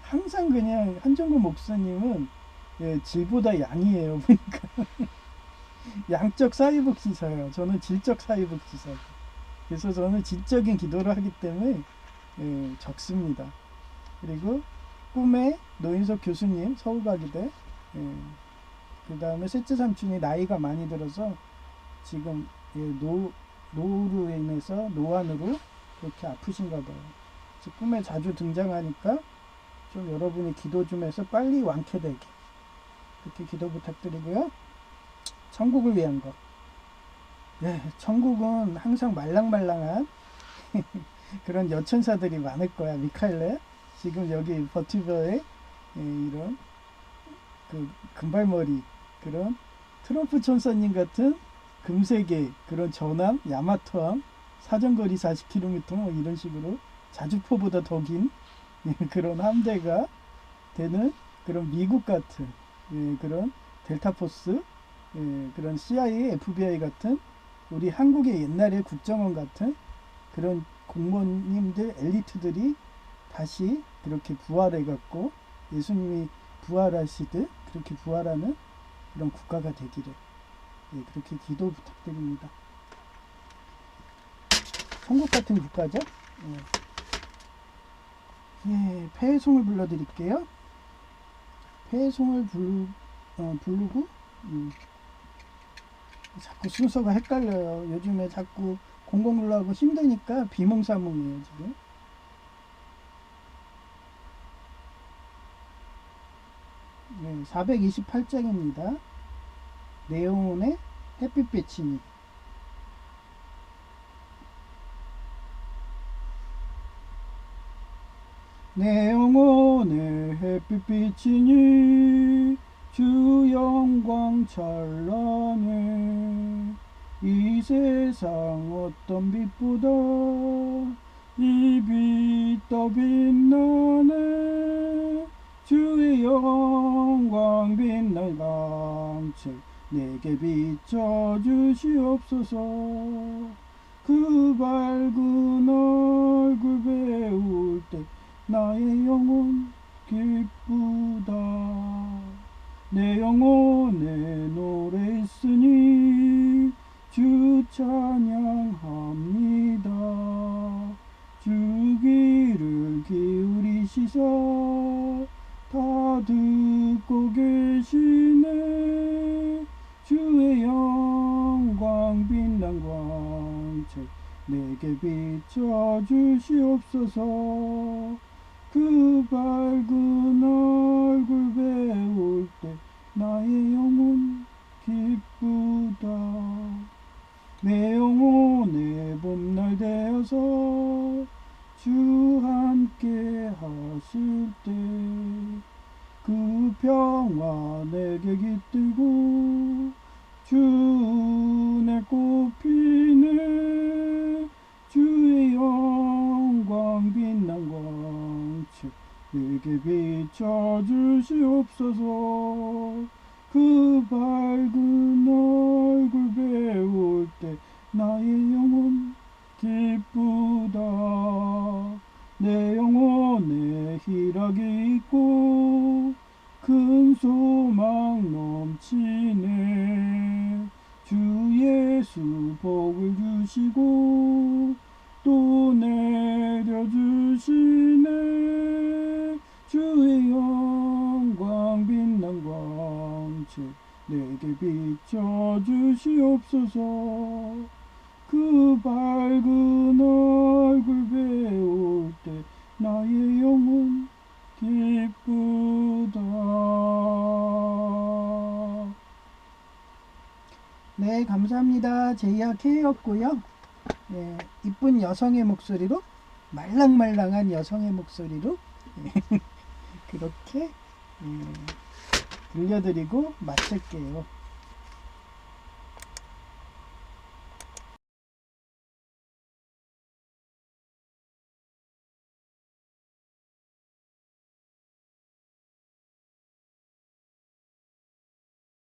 항상 그냥 한정근 목사님은 질보다 양이에요. 보니까 양적 사회복지사예요. 저는 질적 사회복지사고. 그래서 저는 질적인 기도를 하기 때문에 적습니다. 그리고 꿈에 노인석 교수님, 서울가기대, 그 다음에 셋째 삼촌이 나이가 많이 들어서 지금 노후로 인해서 노안으로 그렇게 아프신가 봐요. 꿈에 자주 등장하니까 좀 여러분이 기도 좀 해서 빨리 완쾌되게 그렇게 기도 부탁드리고요. 천국을 위한 것. 천국은 항상 말랑말랑한 그런 여천사들이 많을 거야. 미카엘레 지금 여기 버티버의 이런 그 금발머리, 그런 트럼프 천사님 같은 금세계, 그런 전함, 야마토함, 사정거리 40km 뭐 이런 식으로 자주포보다 더 긴 그런 함대가 되는 그런 미국 같은 그런 델타포스, 그런 CIA, FBI 같은 우리 한국의 옛날의 국정원 같은 그런 공무원님들, 엘리트들이 다시 그렇게 부활해갖고 예수님이 부활하시듯 그렇게 부활하는 그런 국가가 되기를 그렇게 기도 부탁드립니다. 천국 같은 국가죠. 폐송을 불러드릴게요. 폐송을 부르고 자꾸 순서가 헷갈려요. 요즘에 자꾸 공공불러하고 힘드니까 비몽사몽이에요 지금. 428장입니다. 내용의 햇빛비치니. 내 영혼의 햇빛비치니 주 영광 찬란해. 이 세상 어떤 빛보다 이 빛 더 빛나네. 주의 영광 빛날 방책 내게 비춰주시옵소서. 그 밝은 얼굴 배울 때 나의 영혼 기쁘다. 내 영혼에 노래 있으니 주 찬양합니다. 주 귀를 기울이시사 다 듣고 계시네. 주의 영광 빛난 광채 내게 비춰주시옵소서. 그 밝은 얼굴 배울 때 나의 영혼 기쁘다. 내 영혼의 봄날 되어서 주 함께 하실 때 그 평화 내게 깃들고 주 꽃피네 주의 영광 빛난 광채 내게 비춰주시옵소서. 그 밝은 얼굴 배울 때 나의 영혼 기쁘다. 내 영혼에 희락이 있고 큰 소망 넘치네. 주 예수 복을 주시고 또 내려주시네. 주의 영광 빛난 광채 내게 비춰주시옵소서. 그 밝은 얼굴 배울 때 나의 영혼 기쁘다. 네, 감사합니다. 제이아 K였고요. 예, 이쁜 여성의 목소리로, 말랑말랑한 여성의 목소리로 그렇게 들려드리고 마칠게요.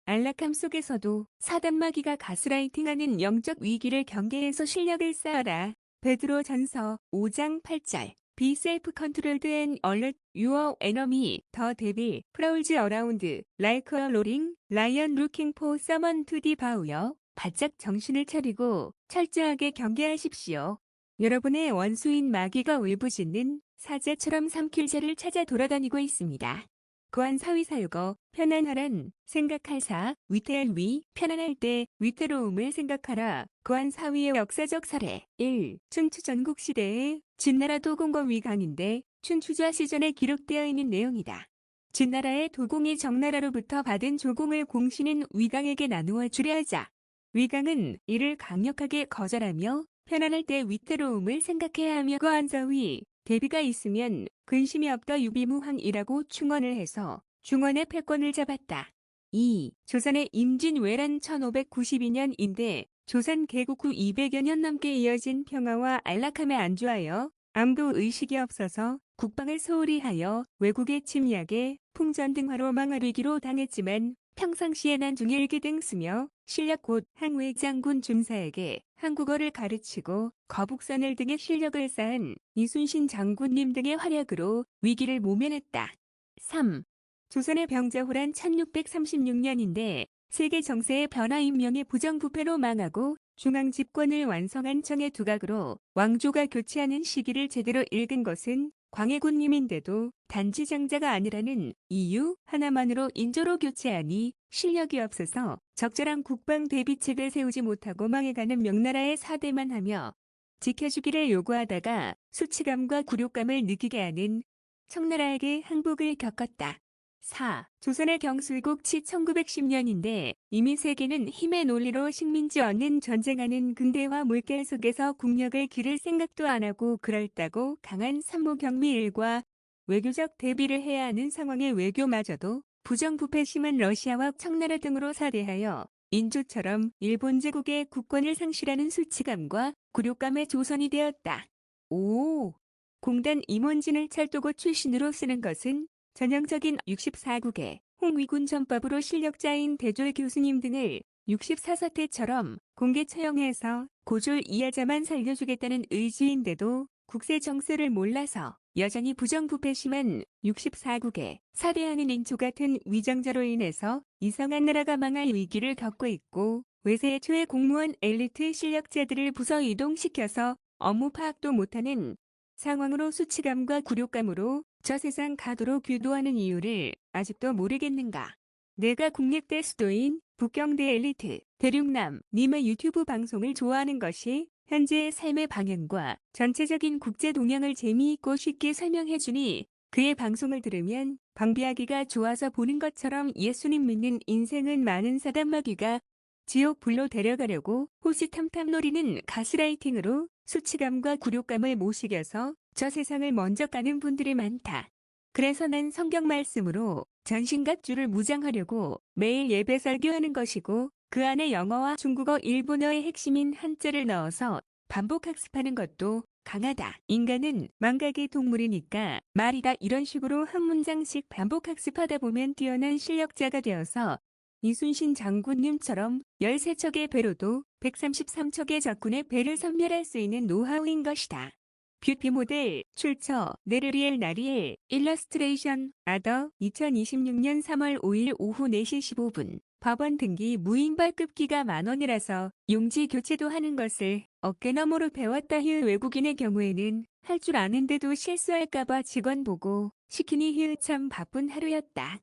안락함 속에서도 사단마귀가 가스라이팅하는 영적 위기를 경계해서 실력을 쌓아라. 베드로전서 5장 8절. Be self-controlled and alert. Your enemy, the devil, prowls around like a roaring lion looking for someone to devour. 바짝 정신을 차리고 철저하게 경계하십시오. 여러분의 원수인 마귀가 울부짖는 사자처럼 삼킬 자를 찾아 돌아다니고 있습니다. 고한 사위사유거 편안하란 생각할사 위태할 편안할 때 위태로움을 생각하라. 고한 사위의 역사적 사례 1. 춘추 전국시대의 진나라 도공과 위강인데 춘추좌 시전에 기록되어 있는 내용이다. 진나라의 도공이 정나라로부터 받은 조공을 공신인 위강에게 나누어 주려 하자 위강은 이를 강력하게 거절하며 편안할 때 위태로움을 생각해야 하며 고한 사위 대비가 있으면 근심이 없다 유비무환이라고 충언을 해서 중원의 패권을 잡았다. 2. 조선의 임진왜란 1592년인데 조선 개국 후 200여 년 넘게 이어진 평화와 안락함에 안주하여 안보 의식이 없어서 국방을 소홀히 하여 외국의 침략에 풍전 등화로 망할 위기로 당했지만 평상시에 난중일기 등 쓰며 실력 곧 항외장군 중사에게 한국어를 가르치고 거북선을 등의 실력을 쌓은 이순신 장군님 등의 활약으로 위기를 모면했다. 3. 조선의 병자호란 1636년인데 세계 정세의 변화 인명의 부정부패로 망하고 중앙 집권을 완성한 청의 두각으로 왕조가 교체하는 시기를 제대로 읽은 것은 광해군님인데도 단지 장자가 아니라는 이유 하나만으로 인조로 교체하니 실력이 없어서 적절한 국방 대비책을 세우지 못하고 망해가는 명나라의 사대만 하며 지켜주기를 요구하다가 수치감과 굴욕감을 느끼게 하는 청나라에게 항복을 겪었다. 4. 조선의 경술국치 1910년인데 이미 세계는 힘의 논리로 식민지 얻는 전쟁하는 근대화 물결 속에서 국력을 기를 생각도 안 하고 그럴다고 강한 산모경미 일과 외교적 대비를 해야 하는 상황의 외교마저도 부정부패 심한 러시아와 청나라 등으로 사대하여 인조처럼 일본 제국의 국권을 상실하는 수치감과 굴욕감에 조선이 되었다. 5. 공단 임원진을 철도고 출신으로 쓰는 것은 전형적인 64국의 홍위군 전법으로 실력자인 대졸 교수님 등을 64사태처럼 공개 처형해서 고졸 이하자만 살려주겠다는 의지인데도 국세 정세를 몰라서 여전히 부정부패 심한 64국의 사대하는 인조 같은 위정자로 인해서 이상한 나라가 망할 위기를 겪고 있고 외세 초의 공무원 엘리트 실력자들을 부서 이동시켜서 업무 파악도 못하는 상황으로 수치감과 굴욕감으로 저 세상 가도로 규도하는 이유를 아직도 모르겠는가. 내가 국립대 수도인 북경대 엘리트 대륙남 님의 유튜브 방송을 좋아하는 것이 현재의 삶의 방향과 전체적인 국제 동향을 재미있고 쉽게 설명해주니 그의 방송을 들으면 방비하기가 좋아서 보는 것처럼 예수님 믿는 인생은 많은 사단마귀가 지옥 불로 데려가려고 호시탐탐 노리는 가스라이팅으로 수치감과 굴욕감을 모시겨서 저 세상을 먼저 가는 분들이 많다. 그래서 난 성경 말씀으로 전신갑주를 무장하려고 매일 예배 설교하는 것이고 그 안에 영어와 중국어, 일본어의 핵심인 한자를 넣어서 반복 학습하는 것도 강하다. 인간은 망각의 동물이니까 말이다. 이런 식으로 한 문장씩 반복 학습하다 보면 뛰어난 실력자가 되어서 이순신 장군님처럼 13척의 배로도 133척의 적군의 배를 섬멸할 수 있는 노하우인 것이다. 뷰티 모델, 출처, 네르리엘 나리엘, 일러스트레이션, 아더, 2026년 3월 5일 오후 4시 15분. 법원 등기 무인발급기가 10,000원이라서 용지 교체도 하는 것을 어깨너머로 배웠다. 외국인의 경우에는 할 줄 아는데도 실수할까봐 직원 보고 시키니 참 바쁜 하루였다.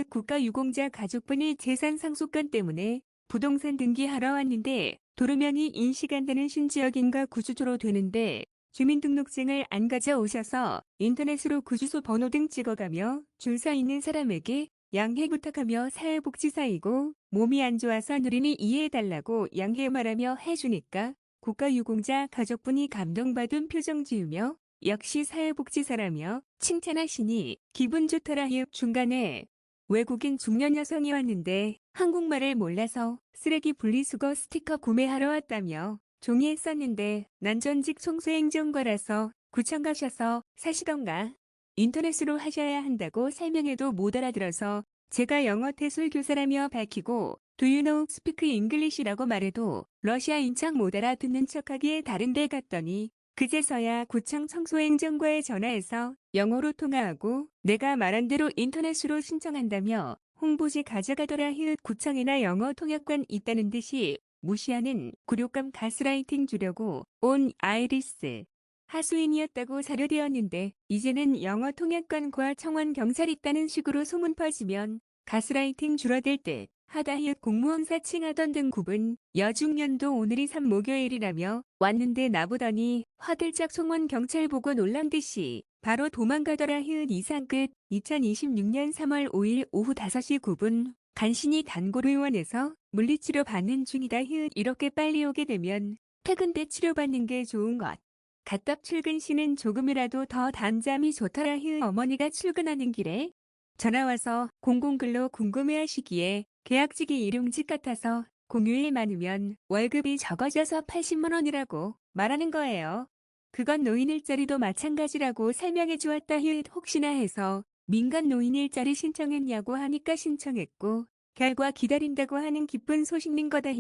국가유공자 가족분이 재산 상속권 때문에 부동산 등기하러 왔는데 도로명이 인식한다는 신지역인가 구주소로 되는데 주민등록증을 안 가져오셔서 인터넷으로 구주소 번호 등 찍어가며 줄 서 있는 사람에게 양해 부탁하며 사회복지사이고 몸이 안 좋아서 느리니 이해해달라고 양해 말하며 해주니까 국가유공자 가족분이 감동받은 표정 지으며 역시 사회복지사라며 칭찬하시니 기분 좋더라. 중간에 외국인 중년 여성이 왔는데 한국말을 몰라서 쓰레기 분리수거 스티커 구매하러 왔다며 종이에 썼는데 난 전직 청소행정과라서 구청 가셔서 사시던가 인터넷으로 하셔야 한다고 설명해도 못 알아들어서 제가 영어 태술 교사라며 밝히고 Do you know speak English라고 말해도 러시아인 척 못 알아듣는 척하기에 다른 데 갔더니 그제서야 구청 청소행정과에 전화해서 영어로 통화하고 내가 말한 대로 인터넷으로 신청한다며 홍보지 가져가더라. 구청이나 영어 통역관 있다는 듯이 무시하는 굴욕감. 가스라이팅 주려고 온 아이리스 하수인이었다고 사료되었는데 이제는 영어 통역관과 청원 경찰 있다는 식으로 소문 퍼지면 가스라이팅 줄어들 듯 하다. 공무원 사칭하던 등급은 여중년도 오늘이 3 목요일이라며 왔는데 나보더니 화들짝 청원 경찰 보고 놀란 듯이 바로 도망가더라. 이상 끝. 2026년 3월 5일 오후 5시 9분 간신히 단골의원에서 물리치료 받는 중이다. 이렇게 빨리 오게 되면 퇴근 때 치료받는 게 좋은 것. 갓답 출근 시는 조금이라도 더 단잠이 좋더라. 어머니가 출근하는 길에 전화와서 공공근로 궁금해하시기에 계약직이 일용직 같아서 공휴일 많으면 월급이 적어져서 80만 원이라고 말하는 거예요. 그건 노인 일자리도 마찬가지라고 설명해 주었다. 혹시나 해서 민간 노인 일자리 신청했냐고 하니까 신청했고 결과 기다린다고 하는 기쁜 소식인 거다.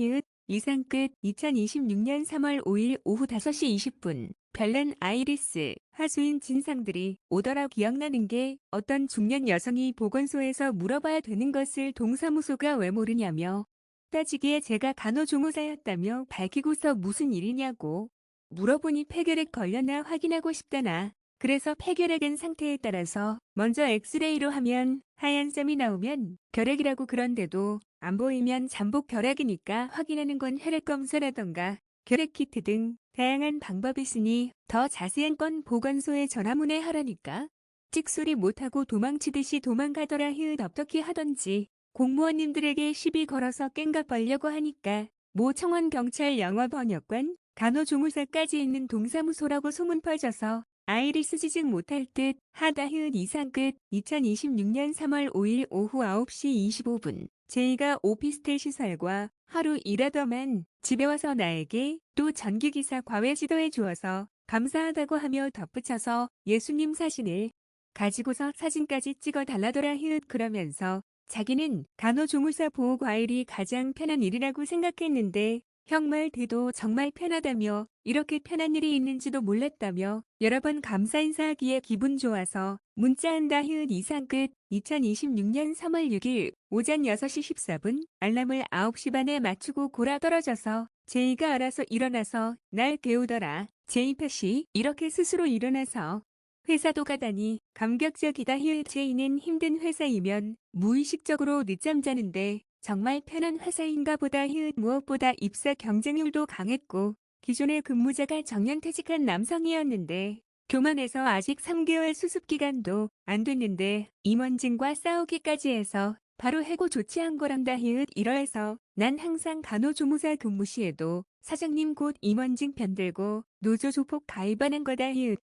이상 끝. 2026년 3월 5일 오후 5시 20분 별난 아이리스 하수인 진상들이 오더라. 기억나는 게 어떤 중년 여성이 보건소에서 물어봐야 되는 것을 동사무소가 왜 모르냐며 따지기에 제가 간호조무사였다며 밝히고서 무슨 일이냐고 물어보니 폐결핵 걸렸나 확인하고 싶다나. 그래서 폐결핵인 상태에 따라서 먼저 엑스레이로 하면 하얀 점이 나오면 결핵이라고. 그런데도 안 보이면 잠복 결핵이니까 확인하는 건 혈액 검사라던가 결핵 키트 등 다양한 방법이 있으니 더 자세한 건 보건소에 전화문에 하라니까. 찍소리 못하고 도망치듯이 도망가더라. 어떻게 하던지 공무원님들에게 시비 걸어서 깽가 벌려고 하니까 모 청원 경찰 영어 번역관 간호조무사까지 있는 동사무소라고 소문 퍼져서 아이리스 지직 못할 듯 하다. 이상 끝. 2026년 3월 5일 오후 9시 25분 제이가 오피스텔 시설과 하루 일하더만 집에 와서 나에게 또 전기기사 과외 지도해 주어서 감사하다고 하며 덧붙여서 예수님 사진을 가지고서 사진까지 찍어 달라더라. 그러면서 자기는 간호조무사 보호 과일이 가장 편한 일이라고 생각했는데 형 말 대도 정말 편하다며 이렇게 편한 일이 있는지도 몰랐다며 여러 번 감사 인사하기에 기분 좋아서 문자한다. 이상 끝. 2026년 3월 6일 오전 6시 14분 알람을 9시 반에 맞추고 골아 떨어져서 제이가 알아서 일어나서 날 깨우더라. 제이 패시 이렇게 스스로 일어나서 회사도 가다니 감격적이다. 제이는 힘든 회사이면 무의식적으로 늦잠 자는데 정말 편한 회사인가 보다. 무엇보다 입사 경쟁률도 강했고 기존의 근무자가 정년퇴직한 남성이었는데 교만해서 아직 3개월 수습기간도 안 됐는데 임원진과 싸우기까지 해서 바로 해고 조치한 거란다. 이러해서 난 항상 간호조무사 근무 시에도 사장님 곧 임원진 편들고 노조 조폭 가입하는 거다.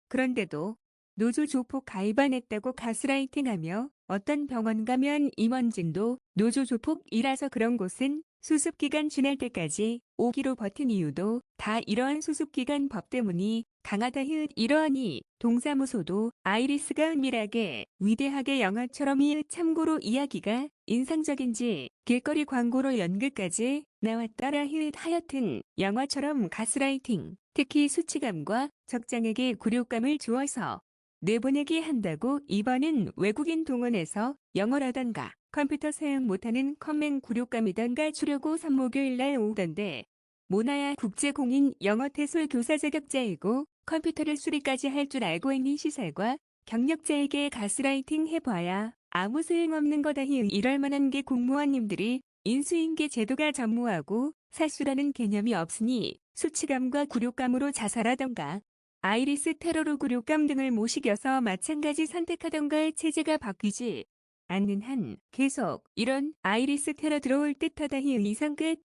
그런데도 노조 조폭 가입 안 했다고 가스라이팅하며 어떤 병원 가면 임원진도 노조 조폭이라서 그런 곳은 수습기간 지날 때까지 오기로 버틴 이유도 다 이러한 수습기간 법 때문이 강하다. 이러하니 동사무소도 아이리스가 은밀하게 위대하게 영화처럼 참고로 이야기가 인상적인지 길거리 광고로 연극까지 나왔더라. 하여튼 영화처럼 가스라이팅, 특히 수치감과 적장에게 굴욕감을 주어서 내보내게 한다고. 이번은 외국인 동원해서 영어라던가 컴퓨터 사용 못하는 컴맹 굴욕감이던가 주려고 3목요일날 오던데 모나야 국제공인 영어태술 교사 자격자이고 컴퓨터를 수리까지 할 줄 알고 있는 시설과 경력자에게 가스라이팅 해봐야 아무 소용없는 거다. 이럴 만한 게 공무원님들이 인수인계 제도가 전무하고 사수라는 개념이 없으니 수치감과 굴욕감으로 자살하던가 아이리스 테러로 굴욕감 등을 못 이겨서 마찬가지 선택하던가 체제가 바뀌지 않는 한 계속 이런 아이리스 테러 들어올 듯하다. 이상 끝.